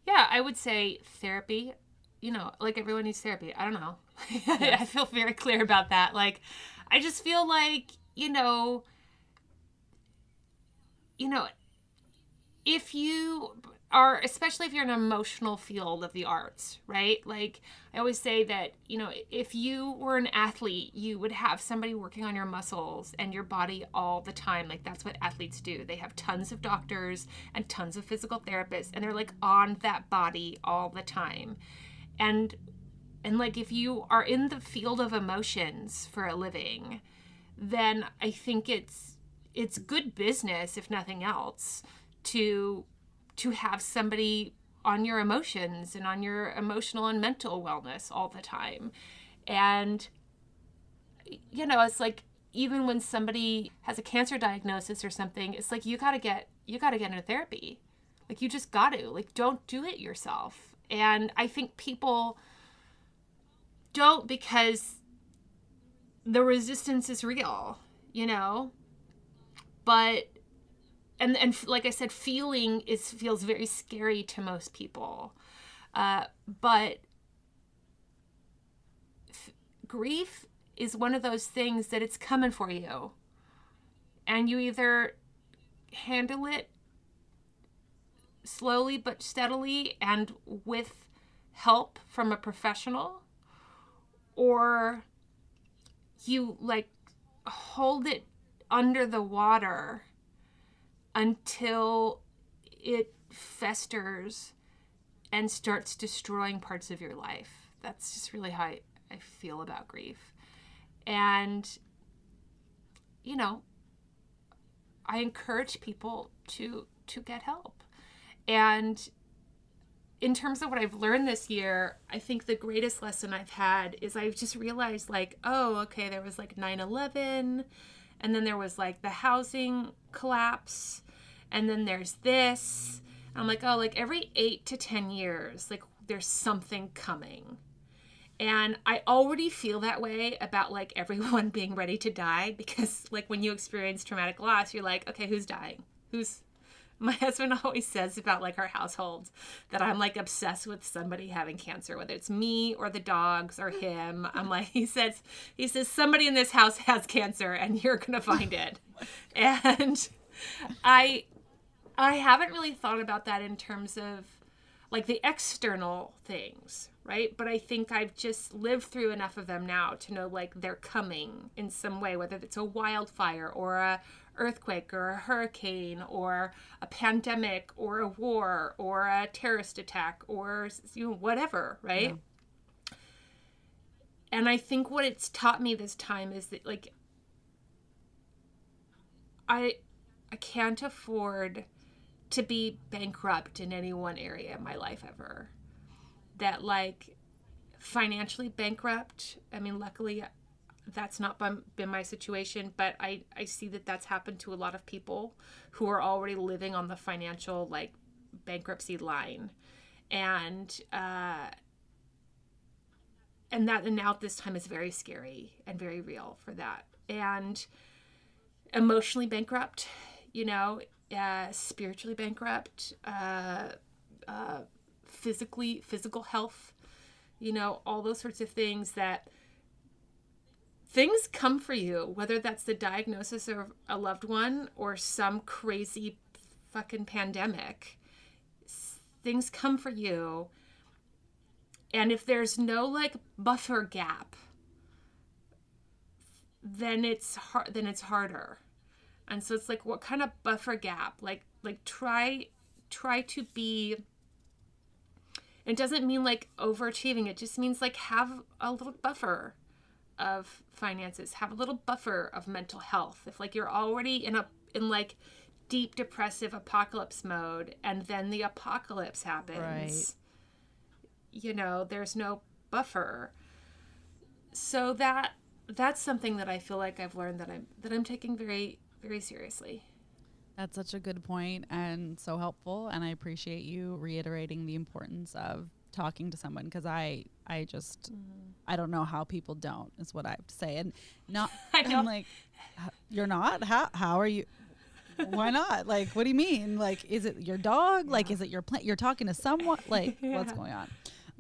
Yeah, I would say therapy. You know, like everyone needs therapy. I don't know. I feel very clear about that. Like, I just feel like, you know, if you are, especially if you're in an emotional field of the arts, right? Like, I always say that, you know, if you were an athlete, you would have somebody working on your muscles and your body all the time. Like, that's what athletes do. They have tons of doctors and tons of physical therapists, and they're like on that body all the time. And like, if you are in the field of emotions for a living, then I think it's good business, if nothing else, to have somebody on your emotions and on your emotional and mental wellness all the time. And, you know, it's like, even when somebody has a cancer diagnosis or something, it's like, you gotta get into therapy. Like, you just got to, like, don't do it yourself. And I think people don't, because the resistance is real, you know, but And like I said, feels very scary to most people. But grief is one of those things that it's coming for you. And you either handle it slowly but steadily and with help from a professional, or you like hold it under the water until it festers and starts destroying parts of your life. That's just really how I feel about grief. And, you know, I encourage people to get help. And in terms of what I've learned this year, I think the greatest lesson I've had is I've just realized, like, oh, okay, there was like 9/11, and then there was like the housing collapse, and then there's this. And I'm like, oh, like every 8 to 10 years, like there's something coming. And I already feel that way about like everyone being ready to die, because like when you experience traumatic loss, you're like, okay, who's dying? My husband always says about like our household that I'm like obsessed with somebody having cancer, whether it's me or the dogs or him. I'm like, he says somebody in this house has cancer and you're going to find it. And I haven't really thought about that in terms of like the external things, right? But I think I've just lived through enough of them now to know like they're coming in some way, whether it's a wildfire or a earthquake or a hurricane or a pandemic or a war or a terrorist attack or, you know, whatever, right? Yeah. And I think what it's taught me this time is that like I can't afford to be bankrupt in any one area of my life ever. That like financially bankrupt, I mean, luckily that's not been my situation, but I see that that's happened to a lot of people who are already living on the financial like bankruptcy line. And now this time is very scary and very real for that. And emotionally bankrupt, you know, spiritually bankrupt, physical health, you know, all those sorts of things, that things come for you, whether that's the diagnosis of a loved one or some crazy fucking pandemic. Things come for you. And if there's no like buffer gap then it's harder. And so it's like, what kind of buffer gap? Like try to be, it doesn't mean like overachieving. It just means like have a little buffer of finances, have a little buffer of mental health. If like you're already in like deep depressive apocalypse mode and then the apocalypse happens, Right. you know, there's no buffer. So that's something that I feel like I've learned that I'm taking very, very seriously. That's such a good point and so helpful. And I appreciate you reiterating the importance of talking to someone, because I just, I don't know how people don't, is what I have to say. And not, I'm like, you're not? How are you? Why not? Like, what do you mean? Like, is it your dog? Yeah. Like, is it your plant? You're talking to someone? Like, yeah. What's going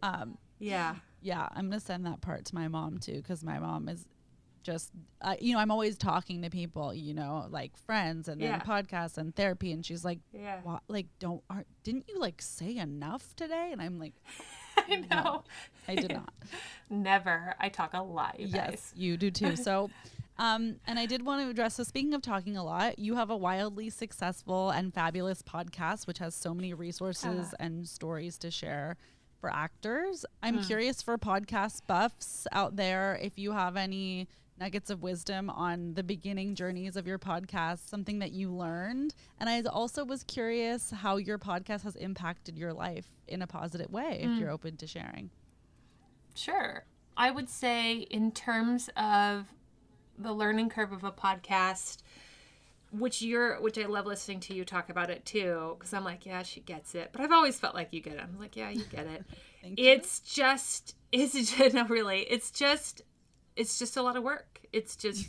on? Yeah, I'm going to send that part to my mom too, because my mom is just, you know, I'm always talking to people, you know, like friends and then podcasts and therapy. And she's like, what? Like, didn't you like say enough today? And I'm like, I know. No, I did not. Never. I talk a lot, you guys. Yes, you do too. So, and I did want to address, so speaking of talking a lot, you have a wildly successful and fabulous podcast, which has so many resources and stories to share for actors. I'm curious for podcast buffs out there, if you have any nuggets of wisdom on the beginning journeys of your podcast, something that you learned. And I also was curious how your podcast has impacted your life in a positive way, if you're open to sharing. Sure. I would say in terms of the learning curve of a podcast, which I love listening to you talk about it too, because I'm like, yeah, she gets it. But I've always felt like you get it. I'm like, yeah, you get it. It's just a lot of work. It's just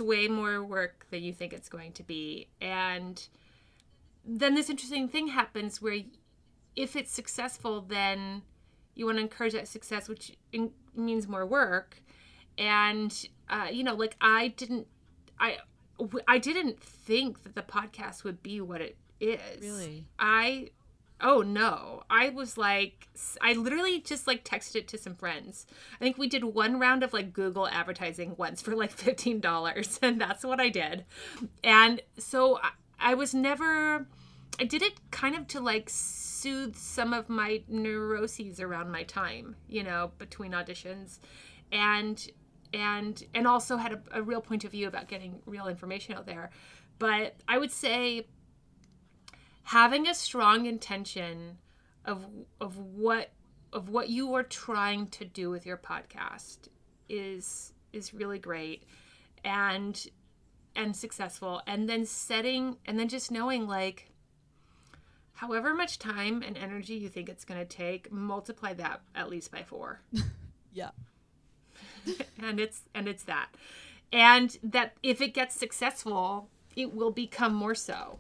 way more work than you think it's going to be. And then this interesting thing happens where if it's successful, then you want to encourage that success, which means more work. And, you know, like I didn't think that the podcast would be what it is. Really? Oh no. I was like, I literally just like texted it to some friends. I think we did one round of like Google advertising once for like $15, and that's what I did. And so I did it kind of to like soothe some of my neuroses around my time, you know, between auditions, and also had a real point of view about getting real information out there. But I would say having a strong intention of what you are trying to do with your podcast is really great and successful. And then just knowing like however much time and energy you think it's going to take, multiply that at least by 4. Yeah. and it's that. And that if it gets successful, it will become more so.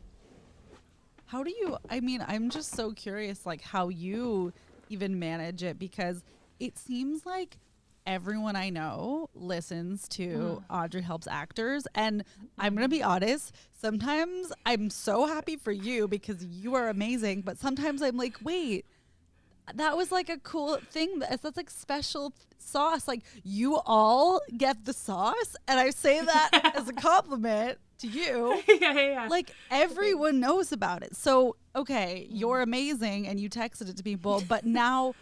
How do you, I mean, I'm just so curious, like how you even manage it, because it seems like everyone I know listens to Audrey Helps Actors. And I'm going to be honest, sometimes I'm so happy for you because you are amazing. But sometimes I'm like, wait, that was like a cool thing. That's like special sauce. Like you all get the sauce. And I say that as a compliment to you. Yeah. Like everyone knows about it. So, okay, you're amazing and you texted it to people, but now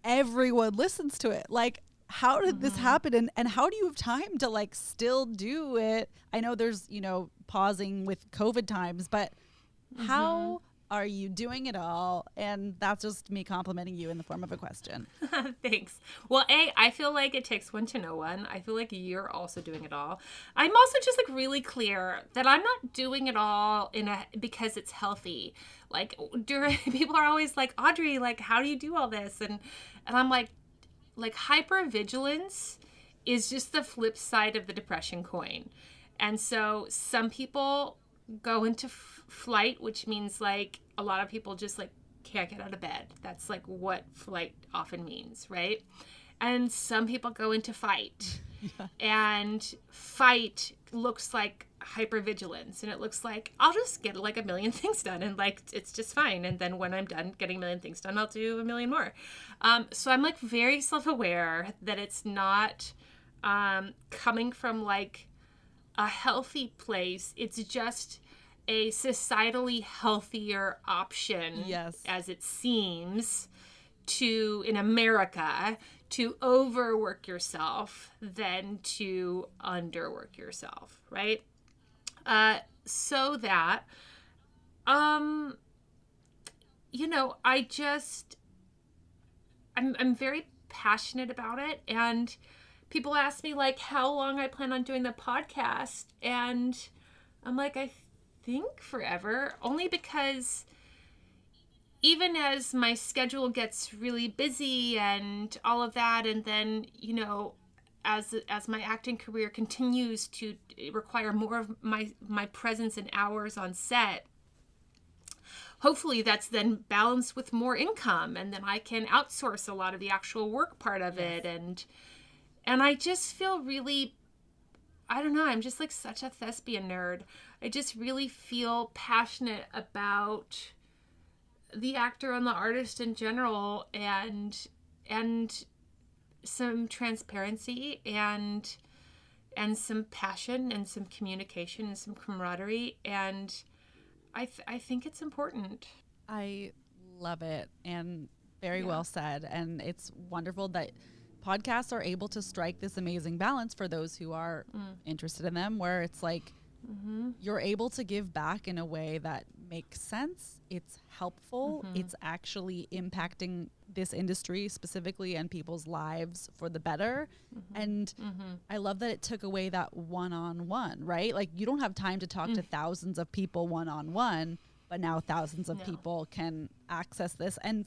everyone listens to it. Like, how did this happen? And how do you have time to like still do it? I know there's, you know, pausing with COVID times, but how are you doing it all? And that's just me complimenting you in the form of a question. Thanks. Well, I feel like it takes one to know one. I feel like you're also doing it all. I'm also just like really clear that I'm not doing it all because it's healthy. Like people are always like, Audrey, like, how do you do all this? And I'm like hypervigilance is just the flip side of the depression coin. And so some people go into flight, which means like a lot of people just like can't get out of bed. That's like what flight often means, right? And some people go into fight. And fight looks like hypervigilance, and it looks like I'll just get like a million things done and like it's just fine, and then when I'm done getting a million things done, I'll do a million more. So I'm like very self-aware that it's not coming from like a healthy place. It's just a societally healthier option, Yes, as it seems, in America, to overwork yourself than to underwork yourself, right? So that, I'm very passionate about it. And people ask me like how long I plan on doing the podcast. And I'm like, I think forever, only because even as my schedule gets really busy and all of that, and then, as my acting career continues to require more of my presence and hours on set, hopefully that's then balanced with more income, and then I can outsource a lot of the actual work part of it. And I just feel really, I don't know, I'm just like such a thespian nerd. I just really feel passionate about the actor and the artist in general, and some transparency and some passion and some communication and some camaraderie. And I think it's important. I love it, and very well said. And it's wonderful that podcasts are able to strike this amazing balance for those who are interested in them, where it's like you're able to give back in a way that makes sense. It's helpful. It's actually impacting this industry specifically and people's lives for the better. And I love that it took away that one-on-one, right? Like you don't have time to talk to thousands of people one-on-one, but now thousands of people can access this and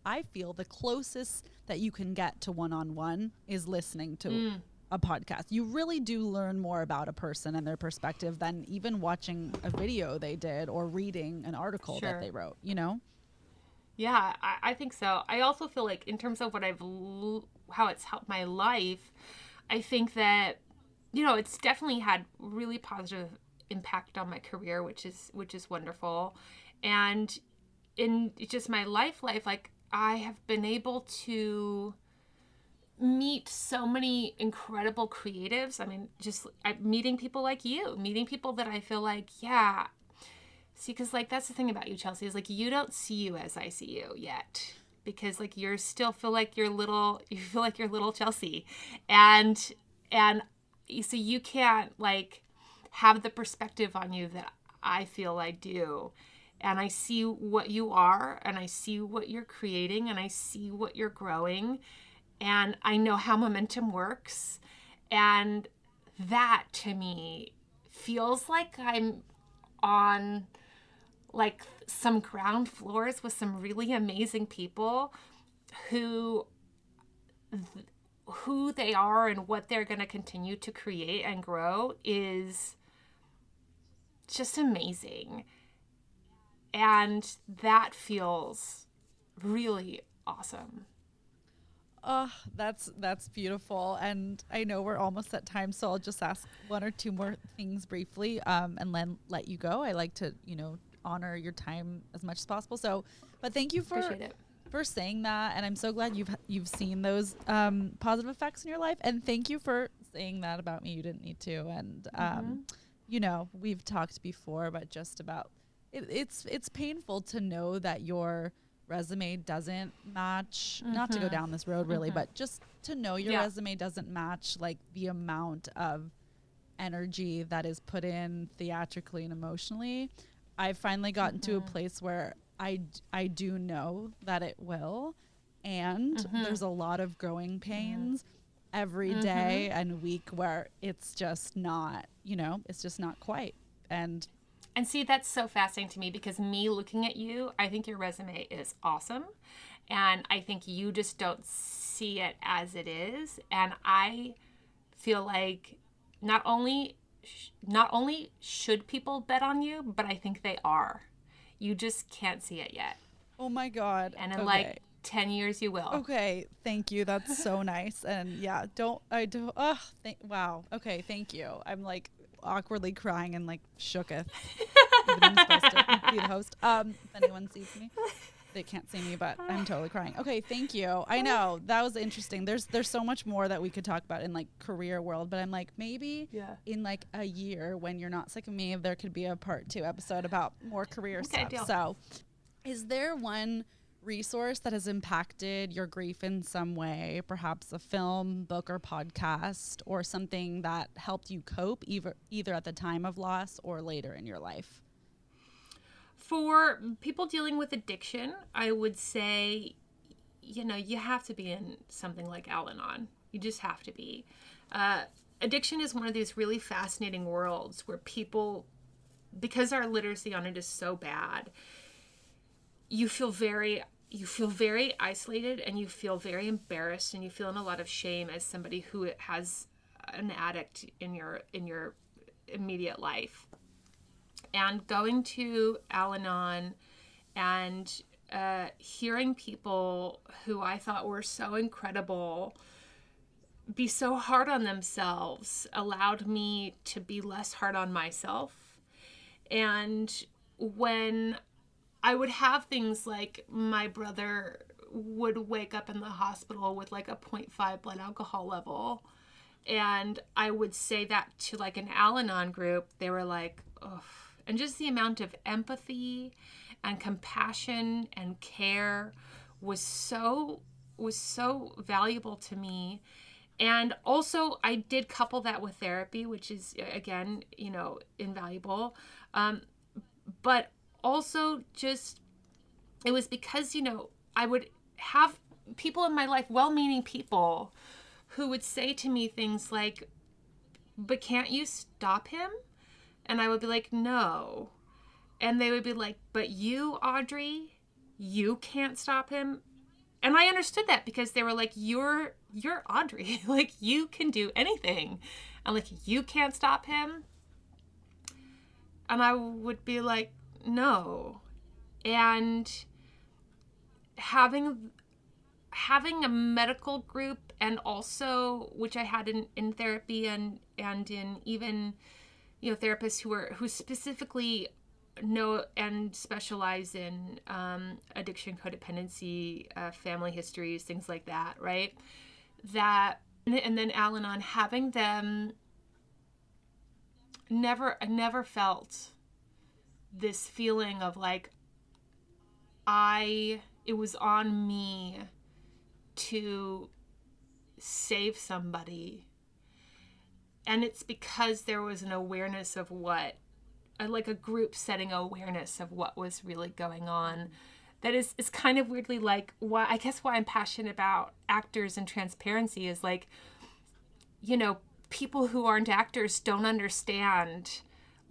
I feel the closest that you can get to one-on-one is listening to a podcast. You really do learn more about a person and their perspective than even watching a video they did or reading an article that they wrote, Yeah, I think so. I also feel like in terms of how it's helped my life, I think that, it's definitely had really positive impact on my career, which is wonderful. And in just my life, like I have been able to meet so many incredible creatives. I mean, meeting people like you, meeting people that I feel like, yeah. See, because like that's the thing about you, Chelsea, is like you don't see you as I see you yet, because like you still feel like you're little Chelsea, and so you can't like have the perspective on you that I feel I do. And I see what you are, and I see what you're creating, and I see what you're growing. And I know how momentum works. And that to me feels like I'm on like some ground floors with some really amazing people who they are and what they're going to continue to create and grow is just amazing. And that feels really awesome. Oh, that's beautiful. And I know we're almost at time, so I'll just ask one or two more things briefly, and then let you go. I like to, honor your time as much as possible. So, but thank you for saying that. And I'm so glad you've seen those positive effects in your life. And thank you for saying that about me. You didn't need to. And, we've talked before, but just about it's painful to know that your resume doesn't match, not to go down this road really, but just to know your resume doesn't match like the amount of energy that is put in theatrically and emotionally. I've finally gotten to a place where I do know that it will, and there's a lot of growing pains every day and week where it's just not, it's just not quite. And see, that's so fascinating to me, because me looking at you, I think your resume is awesome. And I think you just don't see it as it is. And I feel like not only should people bet on you, but I think they are. You just can't see it yet. Oh my God. And in like 10 years you will. Okay. Thank you. That's so nice. And yeah, wow. Okay. Thank you. I'm like awkwardly crying and like shooketh. Even I'm supposed to be the host. If anyone sees me. They can't see me, but I'm totally crying. Okay, thank you. I know that was interesting. There's so much more that we could talk about in like career world, but I'm like, maybe in like a year when you're not sick of me, there could be a part 2 episode about more career stuff. Deal. So is there one resource that has impacted your grief in some way, perhaps a film, book, or podcast, or something that helped you cope either at the time of loss or later in your life? For people dealing with addiction, I would say, you have to be in something like Al-Anon. You just have to be. Addiction is one of these really fascinating worlds where people, because our literacy on it is so bad, you feel very isolated, and you feel very embarrassed, and you feel in a lot of shame as somebody who has an addict in your immediate life. And going to Al-Anon and hearing people who I thought were so incredible be so hard on themselves allowed me to be less hard on myself. And when I would have things like my brother would wake up in the hospital with like a 0.5 blood alcohol level, and I would say that to like an Al-Anon group, they were like, ugh. And just the amount of empathy and compassion and care was so valuable to me. And also I did couple that with therapy, which is, again, invaluable. But also just, it was because, I would have people in my life, well-meaning people, who would say to me things like, but can't you stop him? And I would be like, no. And they would be like, but you, Audrey, you can't stop him. And I understood that because they were like, you're Audrey. Like, you can do anything. And like, you can't stop him. And I would be like, no. And having a medical group, and also, which I had in therapy and in even, therapists who specifically know and specialize in addiction, codependency, family histories, things like that, right? And then Al-Anon, having them, I never felt this feeling of like, it was on me to save somebody. And it's because there was an awareness of like a group setting awareness of what was really going on. That is kind of weirdly like why I'm passionate about actors and transparency is like, people who aren't actors don't understand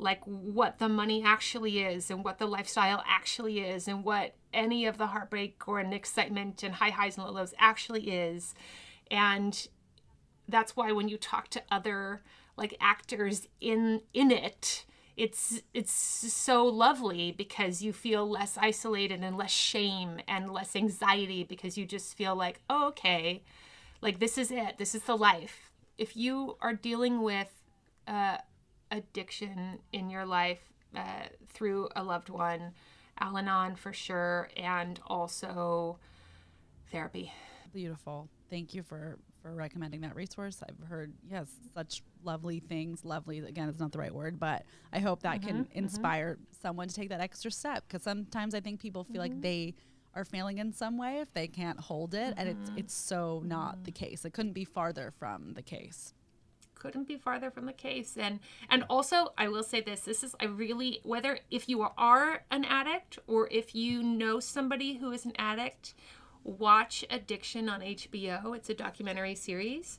like what the money actually is and what the lifestyle actually is and what any of the heartbreak or an excitement and high highs and low lows actually is. And that's why when you talk to other like actors in it, it's so lovely because you feel less isolated and less shame and less anxiety because you just feel like, oh, okay, like this is it. This is the life. If you are dealing with addiction in your life through a loved one, Al-Anon for sure, and also therapy. Beautiful. Thank you for recommending that resource. I've heard, such lovely things. Lovely, again, it's not the right word, but I hope that can inspire someone to take that extra step, because sometimes I think people feel like they are failing in some way if they can't hold it, and it's so not the case. It couldn't be farther from the case. Couldn't be farther from the case. And also, I will say this is whether if you are an addict or if you know somebody who is an addict, watch Addiction on HBO. It's a documentary series,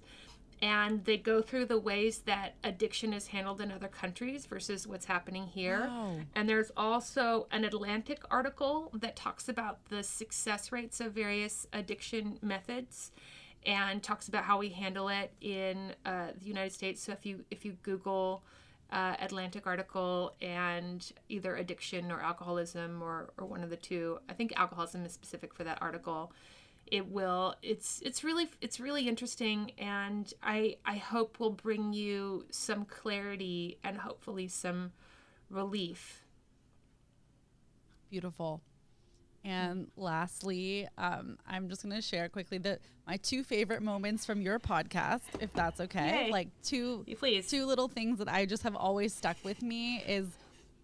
and they go through the ways that addiction is handled in other countries versus what's happening here. Wow. And there's also an Atlantic article that talks about the success rates of various addiction methods and talks about how we handle it in the United States. So if you Google Atlantic article and either addiction or alcoholism or one of the two, I think alcoholism is specific for that article, it's really interesting, and I hope will bring you some clarity and hopefully some relief. Beautiful. And lastly, I'm just going to share quickly my 2 favorite moments from your podcast, if that's okay. Yay. Like two little things that I just have always stuck with me is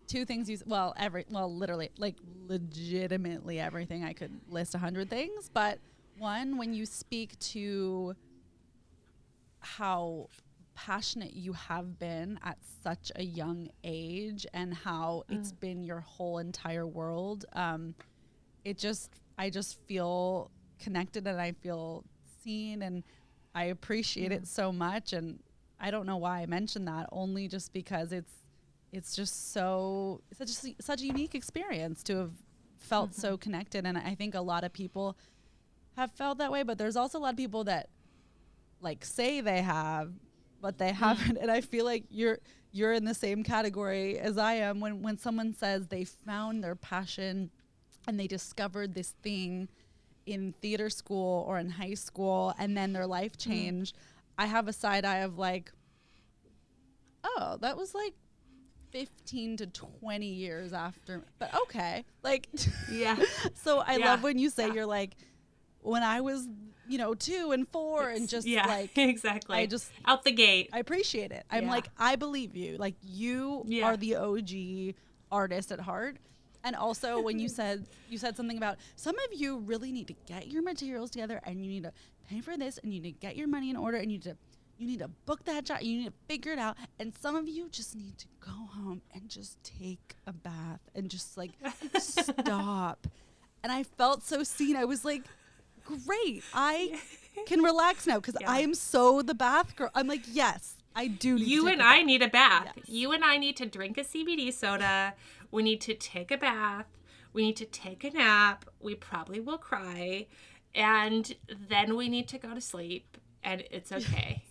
2 things literally, like legitimately everything. I could list 100 things, but one, when you speak to how passionate you have been at such a young age and how it's been your whole entire world, I just feel connected and I feel seen and I appreciate it so much. And I don't know why I mentioned that, only just because it's just such a unique experience to have felt so connected. And I think a lot of people have felt that way, but there's also a lot of people that like say they have, but they haven't. And I feel like you're in the same category as I am when someone says they found their passion and they discovered this thing in theater school or in high school and then their life changed. I have a side eye of like, oh, that was like 15 to 20 years after, but okay. Like, yeah. So I love when you say you're like, when I was, 2 and 4 and just like, exactly. I just out the gate. I appreciate it. I'm like, I believe you. Like you are the OG artist at heart. And also when you said something about some of you really need to get your materials together and you need to pay for this and you need to get your money in order and you need to book that job. You need to figure it out. And some of you just need to go home and just take a bath and just like stop. And I felt so seen. I was like, great. I can relax now because I am so the bath girl. I'm like, yes, I do need You to and I need a bath. Yes. You and I need to drink a CBD soda. We need to take a bath. We need to take a nap. We probably will cry. And then we need to go to sleep. And it's okay.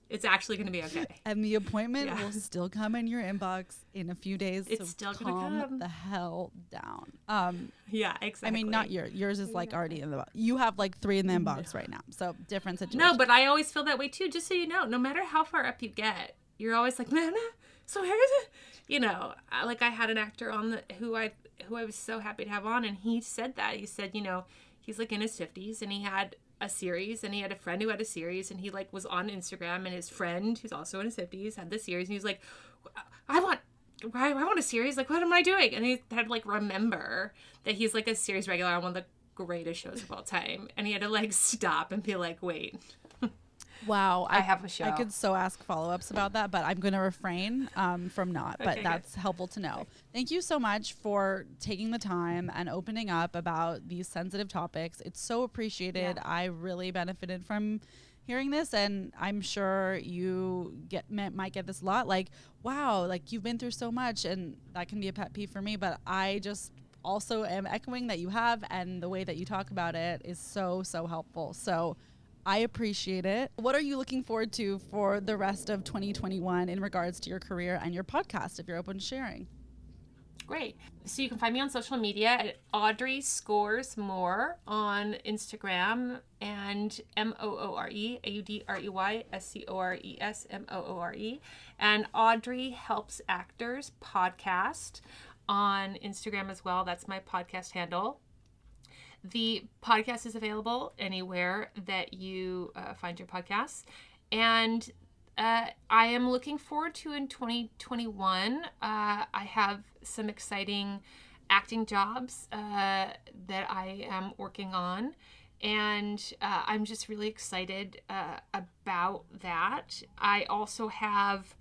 It's actually going to be okay. And the appointment will still come in your inbox in a few days. It's still going to calm come the hell down. Yeah, exactly. I mean, not yours is like already in the box. You have like 3 in the inbox right now. So different situation. No, but I always feel that way too. Just so you know, no matter how far up you get, you're always like, Nana, so here's it. Like I had an actor on who I was so happy to have on, and he said that. He said, he's like in his 50s and he had a series and he had a friend who had a series and he like was on Instagram and his friend who's also in his 50s had the series and he was like, I want a series. Like, what am I doing? And he had to like remember that he's like a series regular on one of the greatest shows of all time. And he had to like stop and be like, wait. Wow. I have a show. I could so ask follow-ups about that, but I'm going to refrain from not. But that's helpful to know. Thank you so much for taking the time and opening up about these sensitive topics. It's so appreciated. Yeah. I really benefited from hearing this, and I'm sure you might get this a lot. Like, wow, like you've been through so much, and that can be a pet peeve for me. But I just also am echoing that you have, and the way that you talk about it is so, so helpful. So I appreciate it. What are you looking forward to for the rest of 2021 in regards to your career and your podcast, if you're open to sharing? Great. So you can find me on social media at Audrey Moore on Instagram and Moore, AudreyScoresMoore, and Audrey Helps Actors podcast on Instagram as well. That's my podcast handle. The podcast is available anywhere that you find your podcasts. And I am looking forward to in 2021. I have some exciting acting jobs that I am working on. And I'm just really excited about that. I also have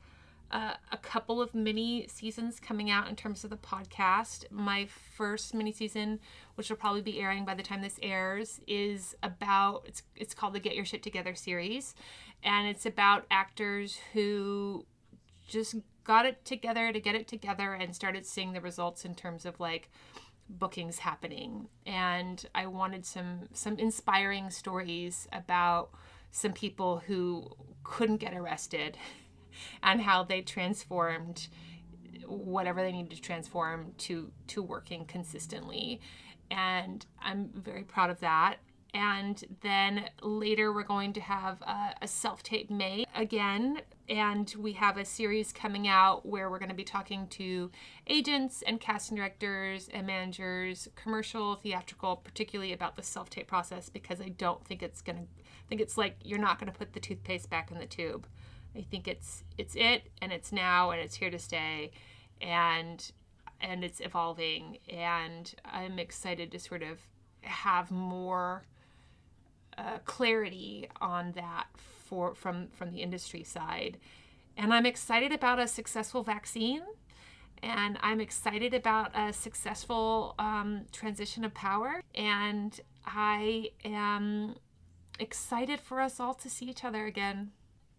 a couple of mini seasons coming out in terms of the podcast. My first mini season, which will probably be airing by the time this airs, is about, it's called the Get Your Shit Together series. And it's about actors who just got it together to get it together and started seeing the results in terms of like bookings happening. And I wanted some inspiring stories about some people who couldn't get arrested and how they transformed whatever they needed to transform to working consistently. And I'm very proud of that. And then later we're going to have a self-tape made again And we have a series coming out where we're going to be talking to agents and casting directors and managers, commercial, theatrical, particularly about the self-tape process, because I don't think it's going to, I think it's like you're not going to put the toothpaste back in the tube. I think it's and it's now, and it's here to stay, and it's evolving, and I'm excited to sort of have more clarity on that from the industry side. And I'm excited about a successful vaccine, and I'm excited about a successful transition of power, and I am excited for us all to see each other again.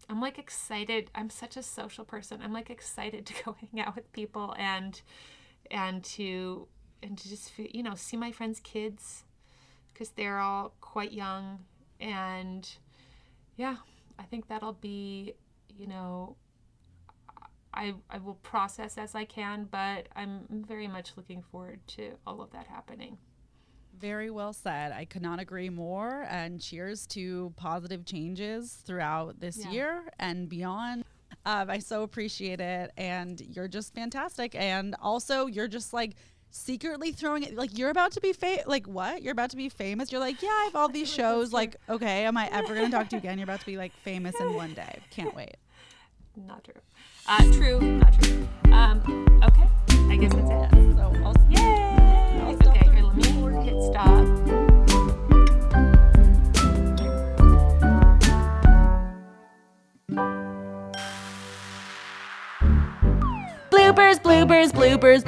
I'm like excited. I'm such a social person. I'm like excited to go hang out with people and to just, you know, see my friends' kids, because they're all quite young. And yeah, I think that'll be, you know, I will process as I can, but I'm very much looking forward to all of that happening. Very well said. I could not agree more. And cheers to positive changes throughout this year and beyond. I so appreciate it. And you're just fantastic. And also, you're just like secretly throwing it, like you're about to be like what? You're about to be famous. You're like, yeah, I have all these shows. Like, okay, am I ever going to talk to you again? You're about to be like famous in one day. Can't wait. Not true. True, not true. Okay, I guess that's it. Yeah, so Yay! Okay, here, let me hit stop. Bloopers, bloopers, bloopers,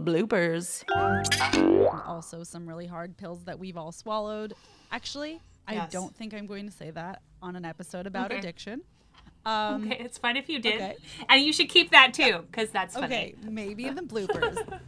bloopers. And also some really hard pills that we've all swallowed. Actually, Yes. I don't think I'm going to say that on an episode about addiction. Okay, it's fine if you did. Okay. And you should keep that too, because that's funny. Okay, maybe in the bloopers.